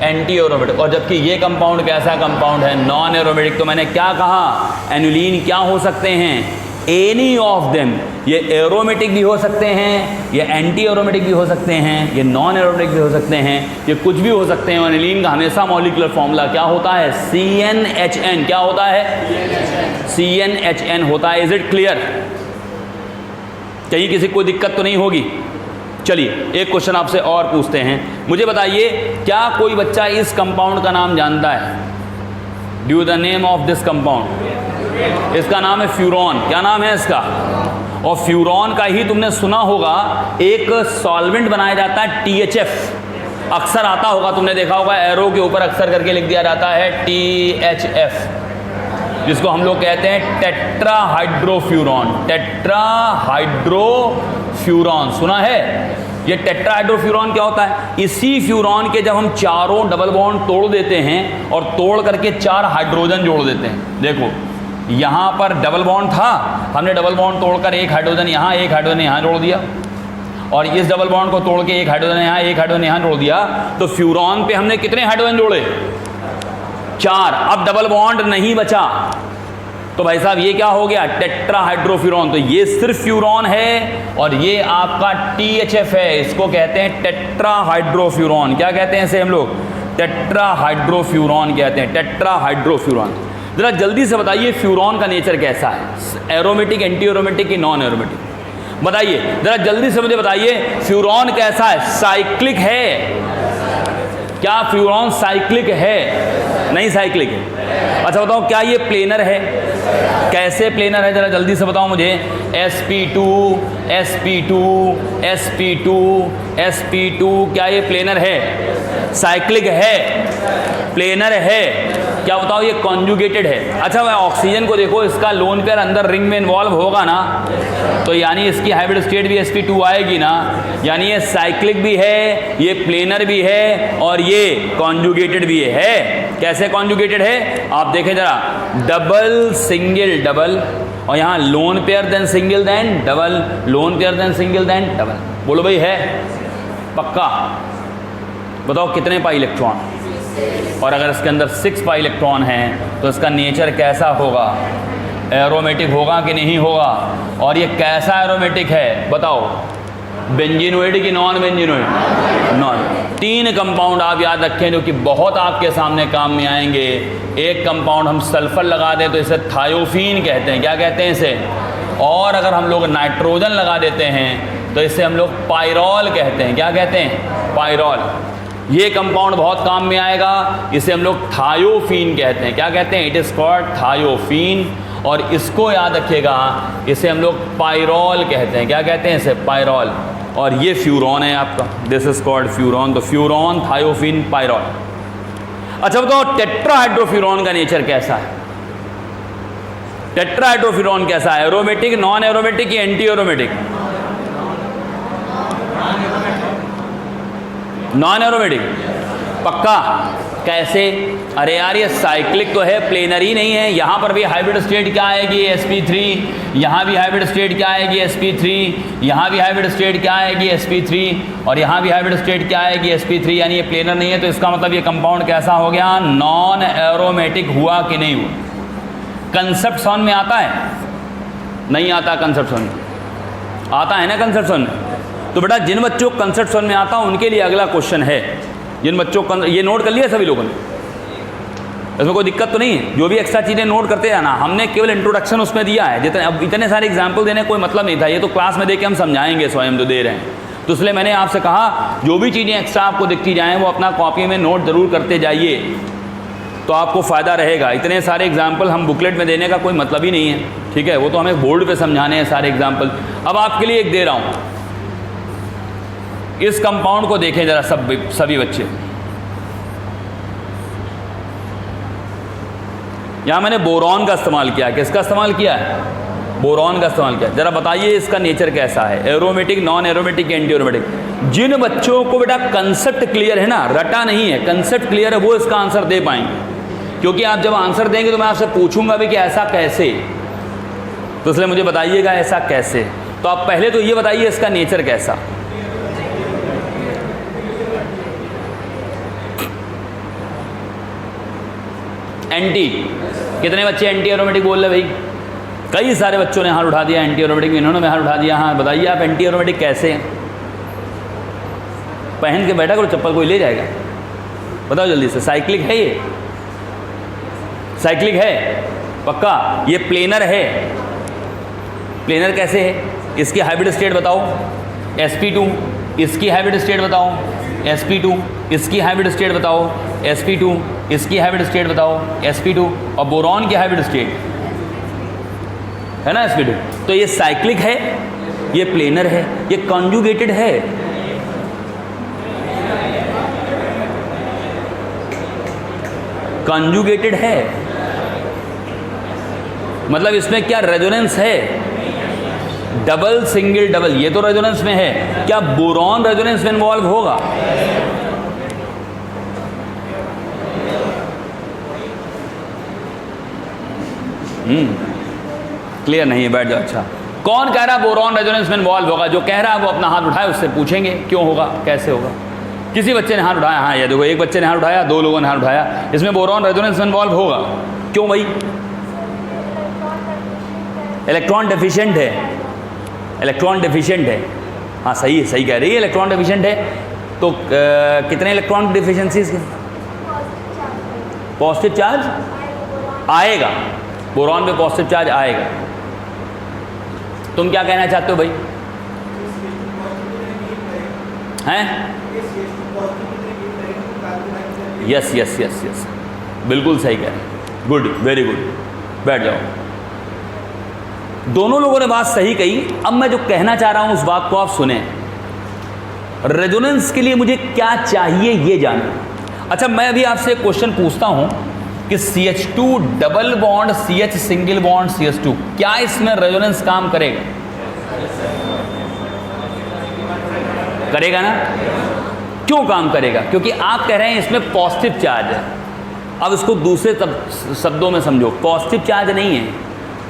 एंटी एरोमेटिक। और जबकि ये कंपाउंड कैसा कंपाउंड है, नॉन एरोमेटिक। तो मैंने क्या कहा, एनुलिन क्या हो सकते हैं, एनी ऑफ देम। ये एरोमेटिक भी हो सकते हैं, ये एंटी एरोमेटिक भी हो सकते हैं, ये नॉन एरोमेटिक भी हो सकते हैं, ये कुछ भी हो सकते हैं। एनुलिन का हमेशा मॉलिक्यूलर फॉर्मूला क्या होता है, CnHn। क्या होता है, CnHn होता है। Is it clear? कहीं किसी को दिक्कत तो नहीं होगी? चलिए एक क्वेश्चन आपसे और पूछते हैं। मुझे बताइए, क्या कोई बच्चा इस कंपाउंड का नाम जानता है? Due the name of this compound. इसका नाम है फ्यूरॉन। क्या नाम है इसका? और फ्यूरॉन का ही तुमने सुना होगा, एक सॉल्वेंट बनाया जाता है THF। अक्सर आता होगा, तुमने देखा होगा एरो के ऊपर अक्सर करके लिख दिया जाता है THF, जिसको हम लोग कहते हैं टेट्राहाइड्रोफ्यूरॉन। टेट्राहाइड्रोफ्यूरॉन सुना है? ये टेट्राहाइड्रोफ्यूरॉन क्या होता है, इसी फ्यूरॉन के जब हम चारों डबल बॉन्ड तोड़ देते हैं और तोड़ करके 4 हाइड्रोजन जोड़ देते हैं। देखो यहाँ पर डबल बॉन्ड था, हमने डबल बॉन्ड तोड़कर एक हाइड्रोजन यहाँ, एक हाइड्रोजन यहाँ जोड़ दिया, और इस डबल बॉन्ड को तोड़ के एक हाइड्रोजन यहाँ, एक हाइड्रोजन यहाँ जोड़ दिया। तो फ्यूरॉन पे हमने कितने हाइड्रोजन जोड़े, 4। अब डबल बॉन्ड नहीं बचा, तो भाई साहब ये क्या हो गया, टेट्राहाइड्रोफ्यूरॉन। तो ये सिर्फ फ्यूरॉन है और ये आपका THF है, इसको कहते हैं टेट्राहाइड्रोफ्यूरॉन। क्या कहते हैं इसे हम लोग, टेट्राहाइड्रोफ्यूरॉन कहते हैं, टेट्राहाइड्रोफ्यूरॉन। जरा जल्दी से बताइए फ्यूरॉन का नेचर कैसा है, एरोमेटिक, एंटी एरोमेटिक की नॉन एरोमेटिक? बताइए जरा जल्दी से मुझे बताइए, फ्यूरॉन कैसा है, साइक्लिक है? क्या फ्यूरॉन साइक्लिक है? नहीं साइक्लिक है। अच्छा बताओ, क्या ये प्लेनर है? कैसे प्लेनर है, जरा जल्दी से बताओ मुझे। sp2 sp2 sp2 sp2, क्या ये प्लेनर है, साइक्लिक है, प्लेनर है? क्या बताओ ये कॉन्जुगेटेड है? अच्छा भाई ऑक्सीजन को देखो, इसका लोन पेयर अंदर रिंग में इन्वॉल्व होगा ना, तो यानी इसकी हाइब्रिड स्टेट भी sp2 आएगी ना, यानी ये साइक्लिक भी है, ये प्लेनर भी है और ये कॉन्जुगेटेड भी है। कैसे कॉन्जुगेटेड है, आप देखें जरा, डबल सिंगल डबल, और यहाँ lone pair then single then double, lone pair then single then double. बोलो भाई है पक्का? बताओ कितने पाई इलेक्ट्रॉन, और अगर इसके अंदर 6 पाई इलेक्ट्रॉन हैं तो इसका नेचर कैसा होगा, एरोमेटिक होगा कि नहीं होगा? और ये कैसा एरोमेटिक है बताओ, बेंजीनोइड की नॉन बेंजीनोइड? नॉन। 3 कंपाउंड आप याद रखें जो कि बहुत आपके सामने काम में आएंगे। एक कंपाउंड हम सल्फर लगा दें तो इसे थायोफीन कहते हैं। क्या कहते हैं इसे? और अगर हम लोग नाइट्रोजन लगा देते हैं तो इसे हम लोग पायरॉल कहते हैं। क्या कहते हैं? पायरॉल। ये कंपाउंड बहुत काम में आएगा, इसे हम लोग थायोफीन कहते हैं। क्या कहते हैं? It is called thiophene. और इसको याद रखिएगा, इसे हम लोग पायरॉल कहते हैं। क्या कहते हैं इसे? पायरॉल। और ये फ्यूरॉन है आपका, दिस इज कॉल्ड फ्यूरॉन। तो फ्यूरॉन, थायोफीन, पायरॉल। अच्छा बताओ टेट्राहाइड्रोफ्यूरॉन का नेचर कैसा है? टेट्राहाइड्रोफ्यूरॉन कैसा है, एरोमेटिक, नॉन एरोमेटिक या एंटी एरोमेटिक? नॉन एरोमेटिक पक्का? कैसे? अरे यार ये साइक्लिक तो है, प्लेनर ही नहीं है। यहाँ पर भी हाइब्रिड स्टेट क्या आएगी? sp3। यहाँ भी हाइब्रिड स्टेट क्या आएगी? sp3। यहाँ भी हाइब्रिड स्टेट क्या आएगी? sp3। और यहाँ भी हाइब्रिड स्टेट क्या आएगी? sp3। यानी ये प्लेनर नहीं है, तो इसका मतलब ये कंपाउंड कैसा हो गया? नॉन एरोमेटिक हुआ कि नहीं हुआ? कंसेप्ट समझ में आता है? नहीं आता कंसेप्ट समझ में? आता है ना कंसेप्ट समझ में? तो बेटा जिन बच्चों को कंसेप्ट समझ में आता है उनके लिए अगला क्वेश्चन है। जिन बच्चों को ये नोट कर लिया सभी लोगों ने, इसमें कोई दिक्कत तो नहीं है? जो भी एक्स्ट्रा चीज़ें नोट करते जाना, हमने केवल इंट्रोडक्शन उसमें दिया है। जितने अब इतने सारे एग्जाम्पल देने कोई मतलब नहीं था, ये तो क्लास में दे के हम समझाएंगे स्वयं जो दे रहे हैं। तो इसलिए मैंने आपसे कहा जो भी चीज़ें एक्स्ट्रा आपको दिखती जाएँ वो अपना कॉपी में नोट ज़रूर करते जाइए, तो आपको फ़ायदा रहेगा। इतने सारे एग्जाम्पल हम बुकलेट में देने का कोई मतलब ही नहीं है, ठीक है? वो तो हमें बोर्ड पे समझाने हैं सारे एग्जाम्पल। अब आपके लिए एक दे रहा हूँ, इस कंपाउंड को देखें ज़रा सभी बच्चे। यहाँ मैंने बोरॉन का इस्तेमाल किया। किसका इस्तेमाल किया है? बोरॉन का इस्तेमाल किया। जरा बताइए इसका नेचर कैसा है, aromatic, non aromatic, anti aromatic. जिन बच्चों को बेटा कंसेप्ट क्लियर है ना, रटा नहीं है, कंसेप्ट क्लियर है, वो इसका आंसर दे पाएंगे। क्योंकि आप जब आंसर देंगे तो मैं आपसे पूछूंगा भी कि ऐसा कैसे, तो इसलिए मुझे बताइएगा ऐसा कैसे। तो आप पहले तो ये बताइए इसका नेचर कैसा। एंटी, कितने बच्चे एंटी एरोमेटिक बोल रहे भाई? कई सारे बच्चों ने हाथ उठा दिया एंटी एरोमेटिक, इन्होंने भी हाथ उठा दिया। हाँ बताइए आप एंटी एरोमेटिक कैसे हैं? पहन के बैठा करो चप्पल, कोई ले जाएगा? बताओ जल्दी से। साइक्लिक है ये? साइक्लिक है पक्का? ये प्लेनर है? प्लेनर कैसे है? इसकी हाइब्रिड स्टेट बताओ। sp2। इसकी हाइब्रिड स्टेट बताओ। sp2। इसकी हाइब्रिड स्टेट बताओ। sp2। इसकी हाइब्रिड स्टेट बताओ। sp2। और बोरॉन की हाइब्रिड स्टेट है ना sp2। तो ये साइक्लिक है, ये प्लेनर है, ये कॉन्जुगेटेड है। कॉन्जुगेटेड है मतलब इसमें क्या रेजोनेंस है? डबल, सिंगल, डबल, ये तो रेजोनेंस में है। क्या बोरॉन रेजोनेंस में इन्वॉल्व होगा? क्लियर नहीं है? बैठ जाओ। अच्छा, कौन कह रहा है बोरॉन रेजोनेंस में इन्वॉल्व होगा? जो कह रहा है वो अपना हाथ उठाए, उससे पूछेंगे क्यों होगा, कैसे होगा। किसी बच्चे ने हाथ उठाया, हाँ ये देखो एक बच्चे ने हाथ उठाया, दो लोगों ने हाथ उठाया, इसमें बोरॉन रेजोनेंस में इन्वॉल्व होगा। क्यों भाई? इलेक्ट्रॉन डेफिशिएंट है। इलेक्ट्रॉन डेफिशिएंट है, हाँ सही है, सही कह रही है, इलेक्ट्रॉन डेफिशिएंट है। तो कितने इलेक्ट्रॉन डिफिशिएंसीज? पॉजिटिव चार्ज आएगा, बोरॉन पे पॉजिटिव चार्ज आएगा। तुम क्या कहना चाहते हो भाई? हैं? यस यस यस यस, बिल्कुल सही कह रहे हैं। गुड, वेरी गुड, बैठ जाओ। दोनों लोगों ने बात सही कही। अब मैं जो कहना चाह रहा हूं उस बात को आप सुने। रेजोनेंस के लिए मुझे क्या चाहिए ये जाने। अच्छा, मैं अभी आपसे एक क्वेश्चन पूछता हूं कि CH2 double bond CH single bond CH2, क्या इसमें रेजोनेंस काम करेगा? करेगा ना? क्यों काम करेगा? क्योंकि आप कह रहे हैं इसमें पॉजिटिव चार्ज है। अब इसको दूसरे शब्दों में समझो, पॉजिटिव चार्ज नहीं है,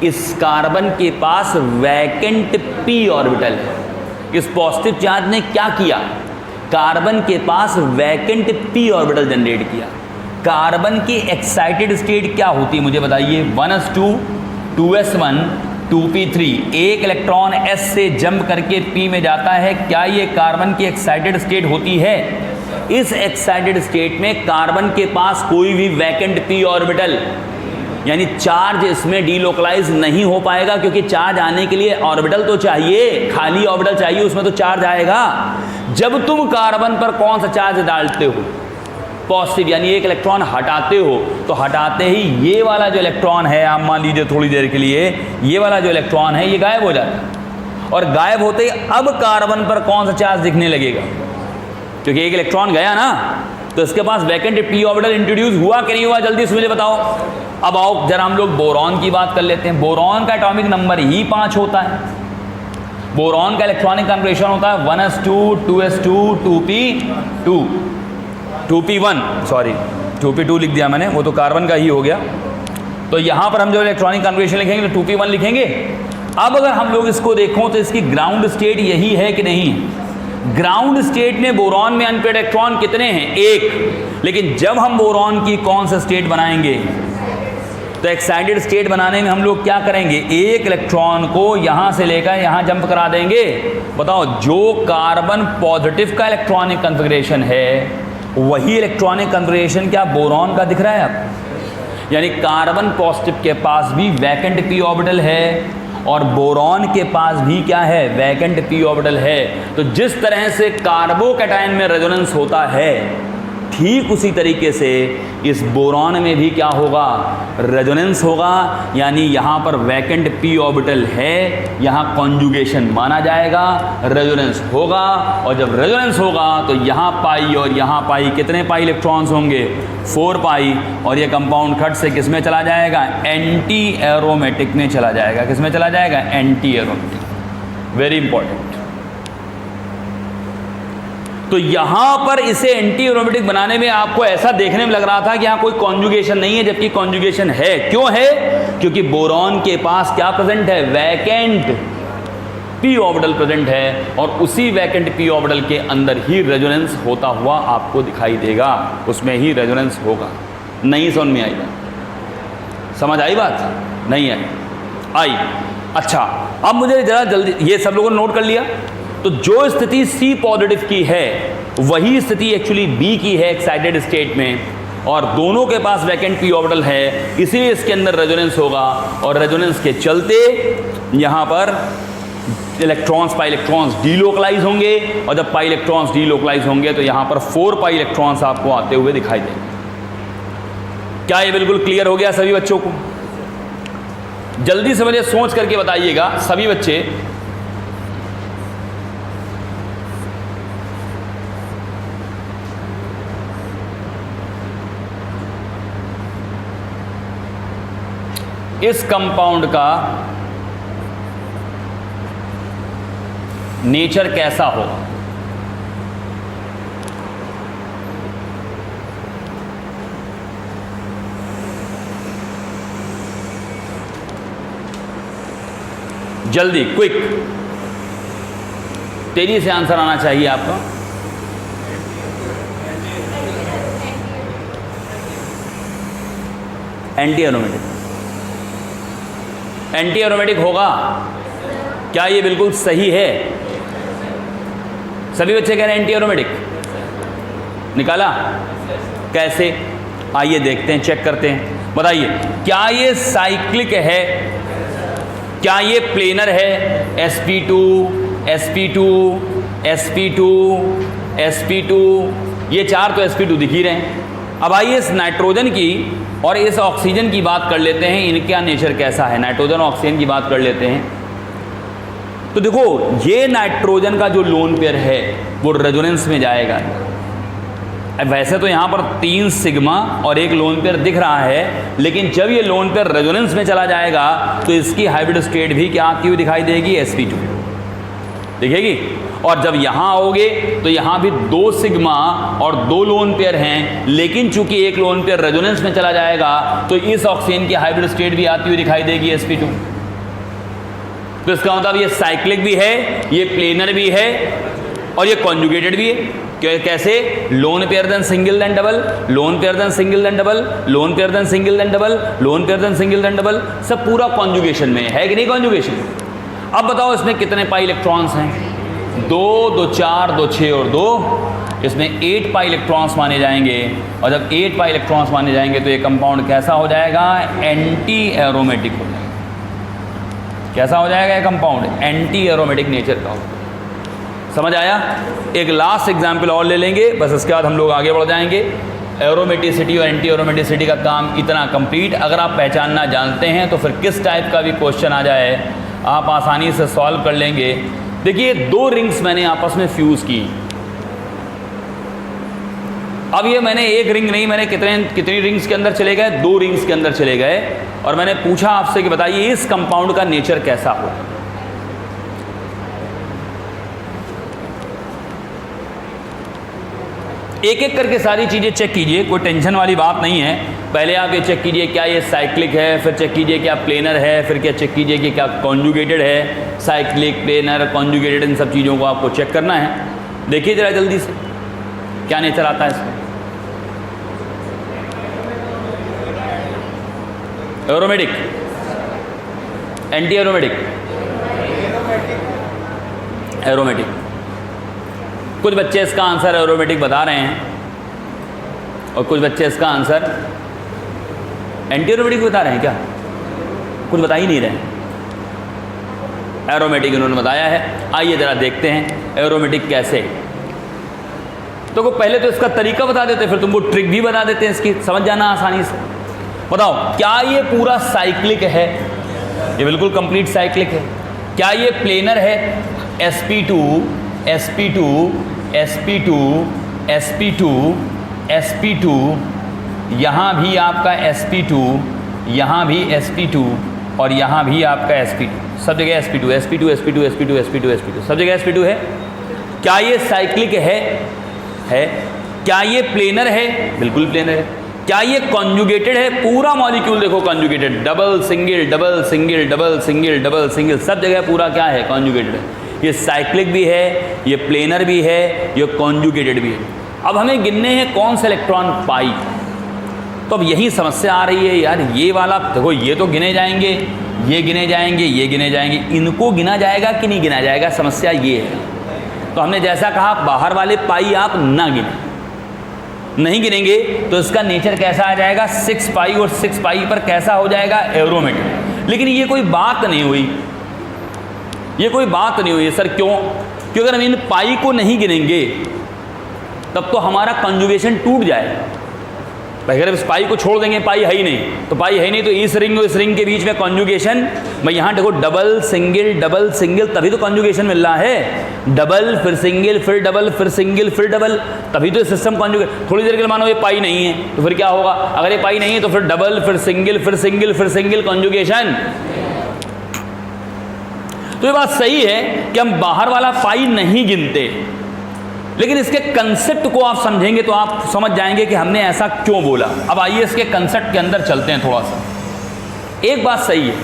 इस कार्बन के पास वैकेंट p ऑर्बिटल है। इस पॉजिटिव चार्ज ने क्या किया? कार्बन के पास वैकेंट p ऑर्बिटल जनरेट किया। कार्बन की एक्साइटेड स्टेट क्या होती है मुझे बताइए? 1s2 2s1 2p3। एक इलेक्ट्रॉन s से जंप करके p में जाता है, क्या ये कार्बन की एक्साइटेड स्टेट होती है? इस एक्साइटेड स्टेट में कार्बन के पास कोई भी वैकेंट p ऑर्बिटल यानी चार्ज इसमें डीलोकलाइज नहीं हो पाएगा, क्योंकि चार्ज आने के लिए ऑर्बिटल तो चाहिए, खाली ऑर्बिटल चाहिए, उसमें तो चार्ज आएगा। जब तुम कार्बन पर कौन सा चार्ज डालते हो? पॉजिटिव, यानी एक इलेक्ट्रॉन हटाते हो, तो हटाते ही ये वाला जो इलेक्ट्रॉन है, आप मान लीजिए थोड़ी देर के लिए ये वाला जो इलेक्ट्रॉन है ये गायब हो जाता है। और गायब होते ही अब कार्बन पर कौन सा चार्ज दिखने लगेगा? क्योंकि एक इलेक्ट्रॉन गया ना, तो इसके पास वैकेंट p ऑर्बिटल इंट्रोड्यूस हुआ कि नहीं हुआ? जल्दी से मुझे बताओ। अब आओ जरा हम लोग बोरॉन की बात कर लेते हैं। बोरॉन का एटॉमिक नंबर ही 5 होता है। बोरॉन का इलेक्ट्रॉनिक कॉन्फ़िगरेशन होता है 1s2 2s2 2p2 2p1, sorry 2p2 लिख दिया मैंने, वो तो कार्बन का ही हो गया। तो यहाँ पर हम जो इलेक्ट्रॉनिक कॉन्फ़िगरेशन लिखेंगे तो 2p1 लिखेंगे। अब अगर हम लोग इसको देखो तो इसकी ग्राउंड स्टेट यही है कि नहीं? ग्राउंड स्टेट में बोरॉन में अनपेयर्ड इलेक्ट्रॉन कितने हैं? 1। लेकिन जब हम बोरॉन की कौन सा स्टेट बनाएंगे, तो एक्साइटेड स्टेट बनाने में हम लोग क्या करेंगे? एक इलेक्ट्रॉन को यहाँ से लेकर यहाँ जंप करा देंगे। बताओ, जो कार्बन पॉजिटिव का इलेक्ट्रॉनिक कॉन्फ़िगरेशन है वही इलेक्ट्रॉनिक कॉन्फ़िगरेशन क्या बोरॉन का दिख रहा है आपको? यानी कार्बन पॉजिटिव के पास भी वैकेंट p ऑर्बिटल है और बोरॉन के पास भी क्या है? वैकेंट p ऑर्बिटल है। तो जिस तरह से कार्बोकैटायन में रेजोनेंस होता है, ठीक उसी तरीके से इस बोरॉन में भी क्या होगा, रेजोनेंस होगा, यानी यहाँ पर वैकेंट p ऑर्बिटल है, यहाँ कॉन्जुगेशन माना जाएगा, रेजोनेंस होगा, और जब रेजोनेंस होगा तो यहाँ पाई और यहाँ पाई, कितने पाई इलेक्ट्रॉन्स होंगे, 4 पाई, और ये कंपाउंड खट से किस में चला जाएगा, एंटी एरोमेटिक में चला जाएगा। किस में चला जाएगा, एंटी एरोमेटिक। Very important. तो यहां पर इसे एंटी एरोमेटिक बनाने में आपको ऐसा देखने में लग रहा था कि यहां कोई कॉन्जुगेशन नहीं है, जबकि कॉन्जुगेशन है। क्यों है, क्योंकि बोरॉन के पास क्या प्रेजेंट है, वैकेंट p ऑर्बिटल प्रेजेंट है, और उसी वैकेंट p ऑर्बिटल के अंदर ही रेजोनेंस होता हुआ आपको दिखाई देगा, उसमें ही रेजोनेंस होगा। नहीं समझ में आई बात, समझ आई बात, नहीं आई। अच्छा, अब मुझे जरा जल्दी, ये सब लोगों ने नोट कर लिया। तो जो स्थिति C पॉजिटिव की है वही स्थिति एक्चुअली B की है एक्साइटेड स्टेट में, और दोनों के पास वैकेंट p ऑर्बिटल है, इसीलिए इसके अंदर रेजोनेंस होगा, और रेजोनेंस के चलते यहाँ पर इलेक्ट्रॉन्स, पाई इलेक्ट्रॉन्स डीलोकलाइज होंगे, और जब पाई इलेक्ट्रॉन्स डीलोकलाइज होंगे तो यहाँ पर 4 पाई इलेक्ट्रॉन्स आपको आते हुए दिखाई देंगे। क्या ये बिल्कुल क्लियर हो गया सभी बच्चों को? जल्दी से मुझे सोच करके बताइएगा सभी बच्चे, इस कंपाउंड का नेचर कैसा होगा? जल्दी, क्विक, तेजी से आंसर आना चाहिए आपका। एंटी एरोमेटिक, एंटी एरोमेटिक होगा। क्या ये बिल्कुल सही है? सभी बच्चे कह रहे हैं एंटी एरोमेटिक। निकाला कैसे? आइए देखते हैं, चेक करते हैं। बताइए, क्या ये साइक्लिक है? क्या ये प्लेनर है? sp2 sp2 sp2 sp2, ये 4 तो sp2 दिख ही रहे हैं। अब आइए इस नाइट्रोजन की और इस ऑक्सीजन की बात कर लेते हैं, इनका नेचर कैसा है। नाइट्रोजन और ऑक्सीजन की बात कर लेते हैं। तो देखो, ये नाइट्रोजन का जो लोन पेयर है वो रेजोनेंस में जाएगा। अब वैसे तो यहाँ पर 3 सिग्मा और एक लोन पेयर दिख रहा है, लेकिन जब ये लोन पेयर रेजोनेंस में चला जाएगा तो इसकी हाइब्रिड स्टेट भी क्या आती हुई दिखाई देगी, sp2 दिखेगी। और जब यहाँ आओगे तो यहाँ भी 2 सिग्मा और 2 लोन पेयर हैं, लेकिन चूंकि एक लोन पेयर रेजोनेंस में चला जाएगा तो इस ऑक्सीजन की हाइब्रिड स्टेट भी आती हुई दिखाई देगी, sp2। तो इसका मतलब ये साइक्लिक भी है, ये प्लेनर भी है, और ये कॉन्जुगेटेड भी है। कैसे? Lone pair then single then double, lone pair then single then double, lone pair then single then double, lone pair then single then double, सब पूरा कॉन्जुगेशन में है कि नहीं कॉन्जुगेशन। अब बताओ इसमें कितने पाई इलेक्ट्रॉन्स हैं? 2, 2, 4, 2, 6 और 2, इसमें 8 पाई इलेक्ट्रॉन्स माने जाएंगे। और जब 8 पाई इलेक्ट्रॉन्स माने जाएंगे तो ये कंपाउंड कैसा हो जाएगा, एंटी एरोमेटिक हो जाएगा। कैसा हो जाएगा ये कंपाउंड, एंटी एरोमेटिक नेचर का। समझ आया? एक लास्ट एग्जाम्पल और ले लेंगे, बस इसके बाद हम लोग आगे बढ़ जाएंगे। एरोमेटिसिटी और एंटी एरोमेटिसिटी का काम इतना कंप्लीट। अगर आप पहचानना जानते हैं तो फिर किस टाइप का भी क्वेश्चन आ जाए आप आसानी से सॉल्व कर लेंगे। देखिए, 2 रिंग्स मैंने आपस में फ्यूज़ की। अब ये मैंने एक रिंग नहीं, मैंने कितनी रिंग्स के अंदर चले गए, 2 रिंग्स के अंदर चले गए, और मैंने पूछा आपसे कि बताइए इस कंपाउंड का नेचर कैसा हो। एक एक करके सारी चीज़ें चेक कीजिए, कोई टेंशन वाली बात नहीं है। पहले आप ये चेक कीजिए क्या ये साइक्लिक है, फिर चेक कीजिए क्या प्लेनर है, फिर क्या चेक कीजिए कि क्या कॉन्जुगेटेड है। साइक्लिक, प्लेनर, कॉन्जुगेटेड, इन सब चीज़ों को आपको चेक करना है। देखिए जरा जल्दी से क्या नेचर आता है इसमें। Aromatic, anti aromatic, aromatic. कुछ बच्चे इसका आंसर एरोमेटिक बता रहे हैं और कुछ बच्चे इसका आंसर एंटी एरोमेटिक बता रहे हैं। क्या कुछ बता ही नहीं रहे, एरोमेटिक इन्होंने बताया है। आइए ज़रा देखते हैं एरोमेटिक कैसे। तो पहले तो इसका तरीका बता देते, फिर तुमको ट्रिक भी बता देते हैं इसकी, समझ जाना आसानी से। बताओ क्या ये पूरा साइक्लिक है? ये बिल्कुल कंप्लीट साइक्लिक है। क्या ये प्लेनर है? sp2 sp2 sp2 sp2 sp2, यहाँ भी आपका sp2, यहाँ भी sp2 और यहाँ भी आपका sp2, सब जगह sp2 sp2 sp2 sp2 sp2 sp2, सब जगह sp2 है। क्या ये साइक्लिक है? क्या ये प्लेनर है? बिल्कुल प्लेनर है। क्या ये कॉन्जुगेटेड है? पूरा मॉलिक्यूल देखो conjugated, double single double single double single double single, सब जगह पूरा क्या है? कॉन्जुगेटेड है। ये साइक्लिक भी है, ये प्लेनर भी है, ये कॉन्जुगेटेड भी है। अब हमें गिनने हैं कौन से इलेक्ट्रॉन? पाई। तो अब यही समस्या आ रही है यार, ये वाला देखो, ये तो गिने जाएंगे, ये गिने जाएंगे, ये गिने जाएंगे, इनको गिना जाएगा कि नहीं गिना जाएगा? समस्या ये है। तो हमने जैसा कहा बाहर वाले पाई आप ना गिने, नहीं गिनेंगे तो इसका नेचर कैसा आ जाएगा? 6 पाई, और 6 पाई पर कैसा हो जाएगा? एरोमेटिक। लेकिन ये कोई बात नहीं हुई, ये कोई बात नहीं हुई सर। क्यों? क्योंकि अगर हम इन पाई को नहीं गिनेंगे तब तो हमारा कंजुगेशन टूट जाएगा। अगर इस पाई को छोड़ देंगे, पाई है ही नहीं, तो पाई है ही नहीं, तो इस रिंग और इस रिंग के बीच में कॉन्जुगेशन, मैं यहाँ देखो डबल सिंगल, तभी तो कॉन्जुगेशन मिल रहा है। डबल फिर सिंगल फिर डबल फिर सिंगल फिर डबल, तभी तो सिस्टम कॉन्जुगेट। थोड़ी देर के लिए मानो ये पाई नहीं है तो फिर क्या होगा? अगर ये पाई नहीं है तो फिर डबल फिर सिंगल फिर सिंगल फिर सिंगल, कॉन्जुगेशन। तो ये बात सही है कि हम बाहर वाला पाई नहीं गिनते, लेकिन इसके कंसेप्ट को आप समझेंगे तो आप समझ जाएंगे कि हमने ऐसा क्यों बोला। अब आइए इसके कंसेप्ट के अंदर चलते हैं थोड़ा सा। एक बात सही है,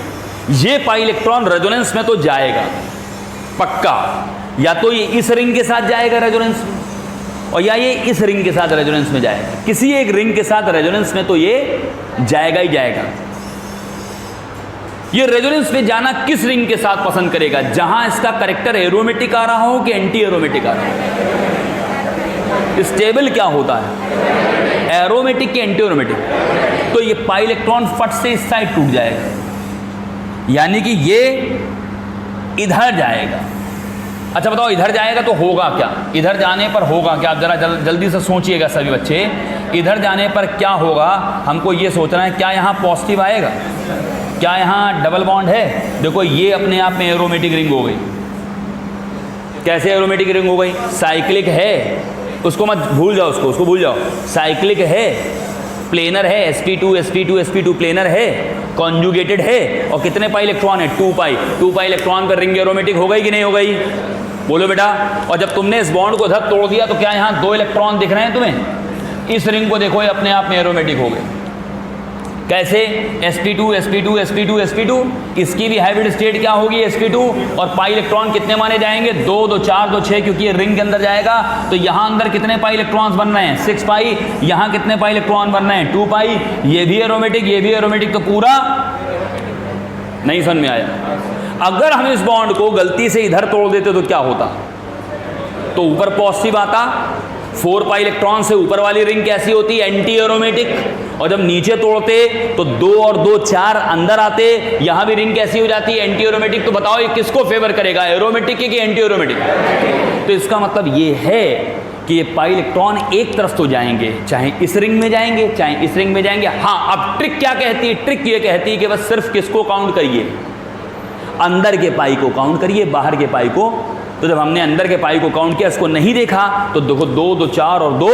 ये पाई इलेक्ट्रॉन रेजोनेंस में तो जाएगा पक्का, या तो ये इस रिंग के साथ जाएगा रेजोनेंस में, और या ये इस रिंग के साथ रेजोनेंस में जाएगा। किसी एक रिंग के साथ रेजोनेंस में तो ये जाएगा ही जाएगा। ये रेजोनेंस में जाना किस रिंग के साथ पसंद करेगा? जहां इसका कैरेक्टर एरोमेटिक आ रहा हो कि एंटी एरोमेटिक आ रहा हो। स्टेबल क्या होता है? एरोमेटिक के एंटी एरोमेटिक। तो ये पाई इलेक्ट्रॉन फट से इस साइड टूट जाएगा, यानी कि ये इधर जाएगा। अच्छा बताओ, इधर जाएगा तो होगा क्या? इधर जाने पर होगा क्या? आप जरा जल्दी से सोचिएगा सभी बच्चे, इधर जाने पर क्या होगा? हमको ये सोचना है, क्या यहाँ पॉजिटिव आएगा? क्या यहाँ डबल बॉन्ड है? देखो ये अपने आप में एरोमेटिक रिंग हो गई। कैसे एरोमेटिक रिंग हो गई? साइक्लिक है, उसको मत भूल जाओ, उसको भूल जाओ। साइक्लिक है, प्लेनर है, sp2 sp2 sp2 प्लेनर है, कॉन्जुगेटेड है, और कितने पाई इलेक्ट्रॉन है? 2 पाई इलेक्ट्रॉन पर रिंग एरोमेटिक हो गई कि नहीं हो गई? बोलो बेटा। और जब तुमने इस बॉन्ड को इधर तोड़ दिया तो क्या यहाँ 2 इलेक्ट्रॉन दिख रहे हैं तुम्हें? इस रिंग को देखो, ये अपने आप में एरोमेटिक हो गए। कैसे? sp2 sp2 sp2 sp2, इसकी भी हाइब्रिड स्टेट क्या होगी? sp2, और पाई इलेक्ट्रॉन कितने माने जाएंगे? 2 2 4 2 6, क्योंकि ये रिंग के अंदर जाएगा। तो यहाँ अंदर कितने पाई इलेक्ट्रॉन्स बन रहे हैं? 6 पाई। यहाँ कितने पाई इलेक्ट्रॉन बन रहे हैं? 2 पाई। ये भी एरोमेटिक, ये भी एरोमेटिक, तो पूरा नहीं समझ में आया। अगर हम इस बॉन्ड को गलती से इधर तोड़ देते तो क्या होता? तो ऊपर पॉजिटिव आता, 4 पाई इलेक्ट्रॉन से ऊपर वाली रिंग कैसी होती? Anti aromatic. और जब नीचे तोड़ते तो 2 और 2 4 अंदर आते, यहां भी रिंग कैसी हो जाती? Anti aromatic. तो बताओ ये किसको फेवर करेगा? एरोमेटिक कि एंटी एरोमेटिक? तो इसका मतलब ये है कि ये पाई इलेक्ट्रॉन एक तरफ तो जाएंगे, चाहे इस रिंग में जाएंगे चाहे इस रिंग में जाएंगे। हाँ, अब ट्रिक क्या कहती है? ट्रिक ये कहती है कि बस सिर्फ किसको काउंट करिए? अंदर के पाई को काउंट करिए, बाहर के पाई को। तो जब हमने अंदर के पाई को काउंट किया, इसको नहीं देखा, तो देखो 2 2 4 और 2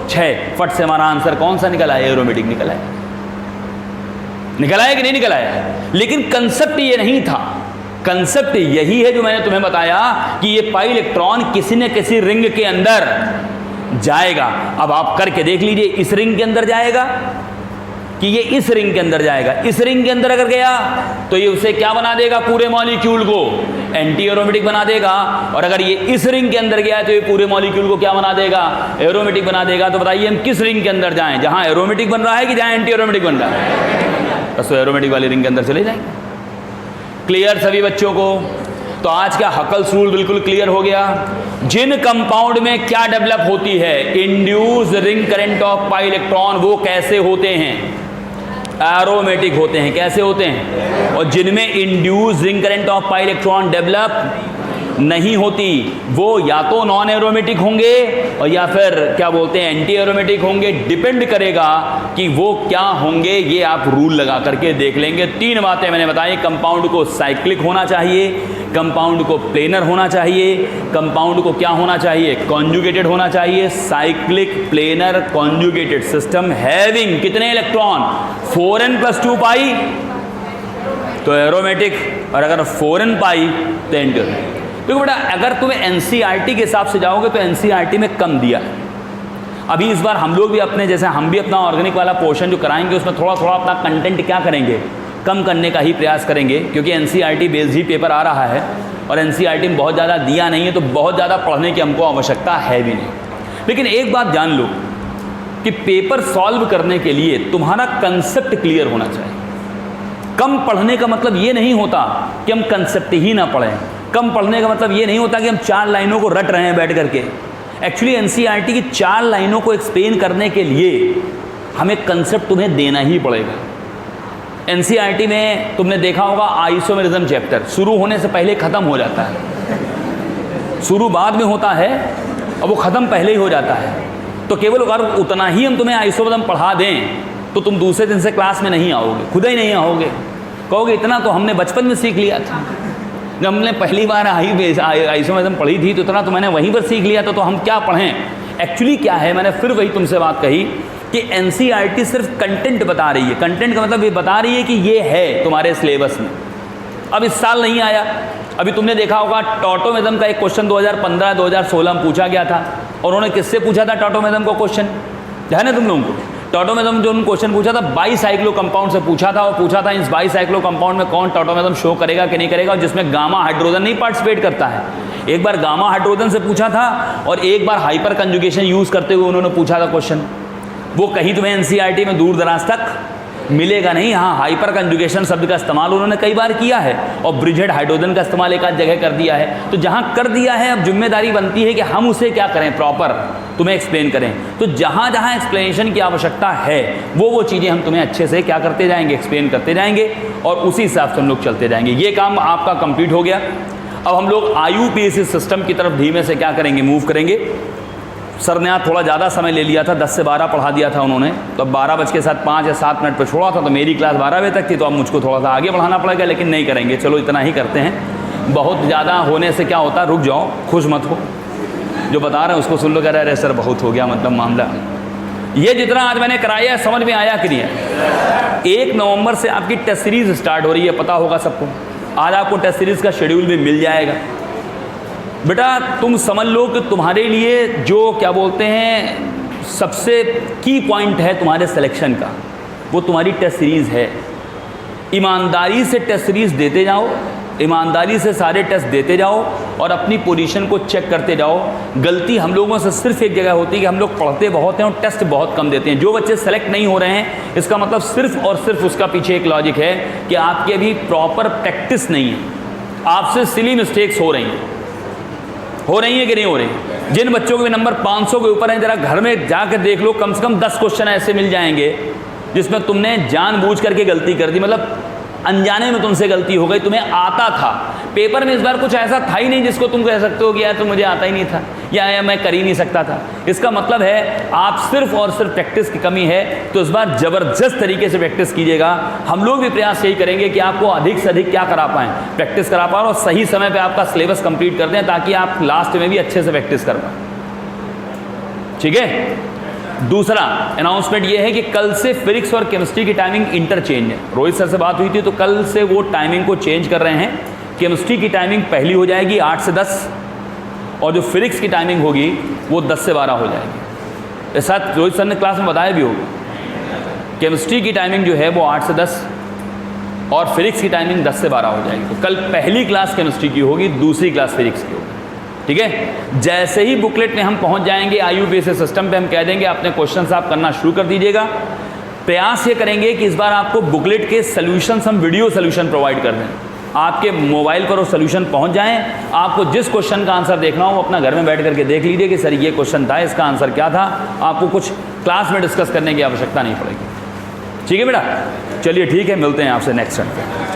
6, फट से हमारा आंसर कौन सा निकला है? एरोमेटिक निकला है। निकला है कि नहीं निकला है? लेकिन कंसेप्ट ये नहीं था। कंसेप्ट यही है जो मैंने तुम्हें बताया कि ये पाई इलेक्ट्रॉन किसी न किसी रिंग के अंदर जाएगा। अब आप करके देख लीजिए, इस रिंग के अंदर जाएगा कि ये इस रिंग के अंदर जाएगा? इस रिंग के अंदर अगर गया तो ये उसे क्या बना देगा? पूरे मॉलिक्यूल को एंटी एरोमेटिक बना देगा। और अगर ये इस रिंग के अंदर गया तो ये पूरे मॉलिक्यूल को क्या बना देगा? एरोमेटिक बना देगा। तो बताइए हम किस रिंग के अंदर जाएं? जहां एरोमेटिक बन रहा है कि जहां एंटी एरोमेटिक बन रहा है? बस तो एरोमेटिक वाली रिंग के अंदर चले जाएंगे। क्लियर सभी बच्चों को? तो आज का हकल्स रूल बिल्कुल क्लियर हो गया। जिन कंपाउंड में क्या डेवलप होती है? Induce ring current of pi electron, वो कैसे होते हैं? एरोमेटिक होते हैं। कैसे होते हैं? और जिनमें induce ring current of pi electron develop नहीं होती। वो या तो नॉन एरोमेटिक होंगे और या फिर क्या बोलते हैं एंटी एरोमेटिक होंगे। डिपेंड करेगा कि वो क्या होंगे, ये आप रूल लगा करके देख लेंगे। 3 बातें मैंने बताई, कंपाउंड को साइक्लिक होना चाहिए, कंपाउंड को प्लेनर होना चाहिए, कंपाउंड को क्या होना चाहिए, कॉन्जुगेटेड होना चाहिए। Cyclic planar conjugated system having कितने इलेक्ट्रॉन, 4n + 2 पाई तो एरोमेटिक, और अगर 4n पाई तो एंटी। देखो बेटा, अगर तुम्हें एनसीईआरटी के हिसाब से जाओगे तो एनसीईआरटी में कम दिया है। अभी इस बार हम लोग भी अपने जैसे हम भी अपना ऑर्गेनिक वाला पोर्शन जो कराएंगे उसमें थोड़ा थोड़ा अपना कंटेंट क्या करेंगे, कम करने का ही प्रयास करेंगे, क्योंकि एनसीईआरटी बेस्ड ही पेपर आ रहा है और एनसीईआरटी में बहुत ज़्यादा दिया नहीं है, तो बहुत ज़्यादा पढ़ने की हमको आवश्यकता है भी नहीं। लेकिन एक बात जान लो कि पेपर सॉल्व करने के लिए तुम्हारा कंसेप्ट क्लियर होना चाहिए। कम पढ़ने का मतलब ये नहीं होता कि हम कंसेप्ट ही ना पढ़ें। कम पढ़ने का मतलब ये नहीं होता कि हम 4 लाइनों को रट रहे हैं बैठ करके। एक्चुअली एनसीईआरटी की 4 लाइनों को एक्सप्लेन करने के लिए हमें कंसेप्ट तुम्हें देना ही पड़ेगा। एनसीईआरटी में तुमने देखा होगा आइसोमेरिज्म चैप्टर शुरू होने से पहले ख़त्म हो जाता है। शुरू बाद में होता है और वो ख़त्म पहले ही हो जाता है। तो केवल अगर उतना ही हम तुम्हें आइसोमेरिज्म पढ़ा दें तो तुम दूसरे दिन से क्लास में नहीं आओगे, खुद ही नहीं आओगे। कहोगे इतना तो हमने बचपन में सीख लिया था, जब हमने पहली बार आइसोमेरिज्म पढ़ी थी तो इतना तो मैंने वहीं पर सीख लिया था, तो हम क्या पढ़ें। एक्चुअली क्या है, मैंने फिर वही तुमसे बात कही कि एनसीईआरटी सिर्फ कंटेंट बता रही है। कंटेंट का मतलब ये बता रही है कि ये है तुम्हारे सिलेबस में। अब इस साल नहीं आया। अभी तुमने देखा होगा टॉटोमेज्म का एक क्वेश्चन 2015-2016 में पूछा गया था, और उन्होंने किससे पूछा था टॉटोमेज्म का क्वेश्चन, है ना तुम लोगों को। टॉटोमेज्म जो क्वेश्चन पूछा था बाईसाइक्लो कंपाउंड से पूछा था, और पूछा था इस बाईसाइक्लो कंपाउंड में कौन टॉटोमेज्म शो करेगा कि नहीं करेगा, जिसमें गामा हाइड्रोजन नहीं पार्टिसिपेट करता है। एक बार गामा हाइड्रोजन से पूछा था और एक बार हाइपर कंजुगेशन यूज करते हुए उन्होंने पूछा था क्वेश्चन। वो कहीं तुम्हें एनसीईआरटी में दूर दराज तक मिलेगा नहीं। हाँ, हाइपर कंजुगेशन शब्द का इस्तेमाल उन्होंने कई बार किया है और ब्रिजेड हाइड्रोजन का इस्तेमाल एक आध जगह कर दिया है। तो जहाँ कर दिया है अब जिम्मेदारी बनती है कि हम उसे क्या करें, प्रॉपर तुम्हें एक्सप्लेन करें। तो जहाँ जहाँ एक्सप्लेनेशन की आवश्यकता है वो चीज़ें हम तुम्हें अच्छे से क्या करते जाएंगे, एक्सप्लेन करते जाएंगे, और उसी हिसाब से हम लोग चलते जाएंगे। ये काम आपका कंप्लीट हो गया। अब हम लोग आईयूपीएसी सिस्टम की तरफ धीमे से क्या करेंगे, मूव करेंगे। सर ने यहाँ थोड़ा ज़्यादा समय ले लिया था, 10 से 12 पढ़ा दिया था उन्होंने, तो अब 12:05 या 7 मिनट पर छोड़ा था, तो मेरी क्लास 12 बजे तक थी, तो अब मुझको थोड़ा सा आगे बढ़ाना पड़ेगा, लेकिन नहीं करेंगे, चलो इतना ही करते हैं। बहुत ज़्यादा होने से क्या होता है, रुक जाओ, खुश मत हो, जो बता रहे हैं उसको सुन लो। कह रहे सर बहुत हो गया, मतलब मामला ये जितना आज मैंने कराया है समझ में आया कि नहीं है। 1 नवंबर से आपकी टेस्ट सीरीज़ स्टार्ट हो रही है, पता होगा सबको। आज आपको टेस्ट सीरीज़ का शेड्यूल भी मिल जाएगा। बेटा तुम समझ लो कि तुम्हारे लिए जो क्या बोलते हैं सबसे की पॉइंट है तुम्हारे सिलेक्शन का, वो तुम्हारी टेस्ट सीरीज़ है। ईमानदारी से टेस्ट सीरीज़ देते जाओ, ईमानदारी से सारे टेस्ट देते जाओ और अपनी पोजीशन को चेक करते जाओ। गलती हम लोगों से सिर्फ एक जगह होती है कि हम लोग पढ़ते बहुत हैं और टेस्ट बहुत कम देते हैं। जो बच्चे सेलेक्ट नहीं हो रहे हैं इसका मतलब सिर्फ और सिर्फ उसका पीछे एक लॉजिक है कि आपकी अभी प्रॉपर प्रैक्टिस नहीं है, आपसे सिली मिस्टेक्स हो रही हैं। हो रही है कि नहीं हो रही। जिन बच्चों के नंबर 500 के ऊपर हैं, जरा घर में जाकर देख लो, कम से कम 10 क्वेश्चन ऐसे मिल जाएंगे जिसमें तुमने जानबूझ करके गलती कर दी, मतलब अनजाने में तुमसे गलती हो गई, तुम्हें आता था। पेपर में इस बार कुछ ऐसा था ही नहीं जिसको तुम कह सकते हो कि यार तो मुझे आता ही नहीं था या मैं कर ही नहीं सकता था। इसका मतलब है आप सिर्फ और सिर्फ प्रैक्टिस की कमी है। तो इस बार ज़बरदस्त तरीके से प्रैक्टिस कीजिएगा। हम लोग भी प्रयास यही करेंगे कि आपको अधिक से अधिक क्या करा पाएँ, प्रैक्टिस करा पाएँ और सही समय पर आपका सिलेबस कंप्लीट कर दें, ताकि आप लास्ट में भी अच्छे से प्रैक्टिस कर पाएँ। ठीक है। दूसरा अनाउंसमेंट ये है कि कल से फिजिक्स और केमिस्ट्री की टाइमिंग इंटरचेंज है। रोहित सर से बात हुई थी तो कल से वो टाइमिंग को चेंज कर रहे हैं। केमिस्ट्री की टाइमिंग पहली हो जाएगी 8 से 10 और जो फिजिक्स की टाइमिंग होगी वो 10 से 12 हो जाएगी। इस साथ रोहित सर ने क्लास में बताया भी होगा। केमिस्ट्री की टाइमिंग जो है वो 8 से 10 और फिजिक्स की टाइमिंग 10 से 12 हो जाएगी। तो कल पहली क्लास केमिस्ट्री की होगी, दूसरी क्लास फिजिक्स की होगी। ठीक है। जैसे ही बुकलेट में हम पहुंच जाएंगे आईयूपीएसी सिस्टम पे, हम कह देंगे अपने क्वेश्चंस आप करना शुरू कर दीजिएगा। प्रयास ये करेंगे कि इस बार आपको बुकलेट के सॉल्यूशंस हम वीडियो सॉल्यूशन प्रोवाइड कर दें, आपके मोबाइल पर वो सॉल्यूशन पहुंच जाएं। आपको जिस क्वेश्चन का आंसर देखना हो वो अपना घर में बैठ करके देख लीजिए कि सर ये क्वेश्चन था, इसका आंसर क्या था। आपको कुछ क्लास में डिस्कस करने की आवश्यकता नहीं पड़ेगी। ठीक है बेटा, चलिए ठीक है, मिलते हैं आपसे नेक्स्ट टाइम।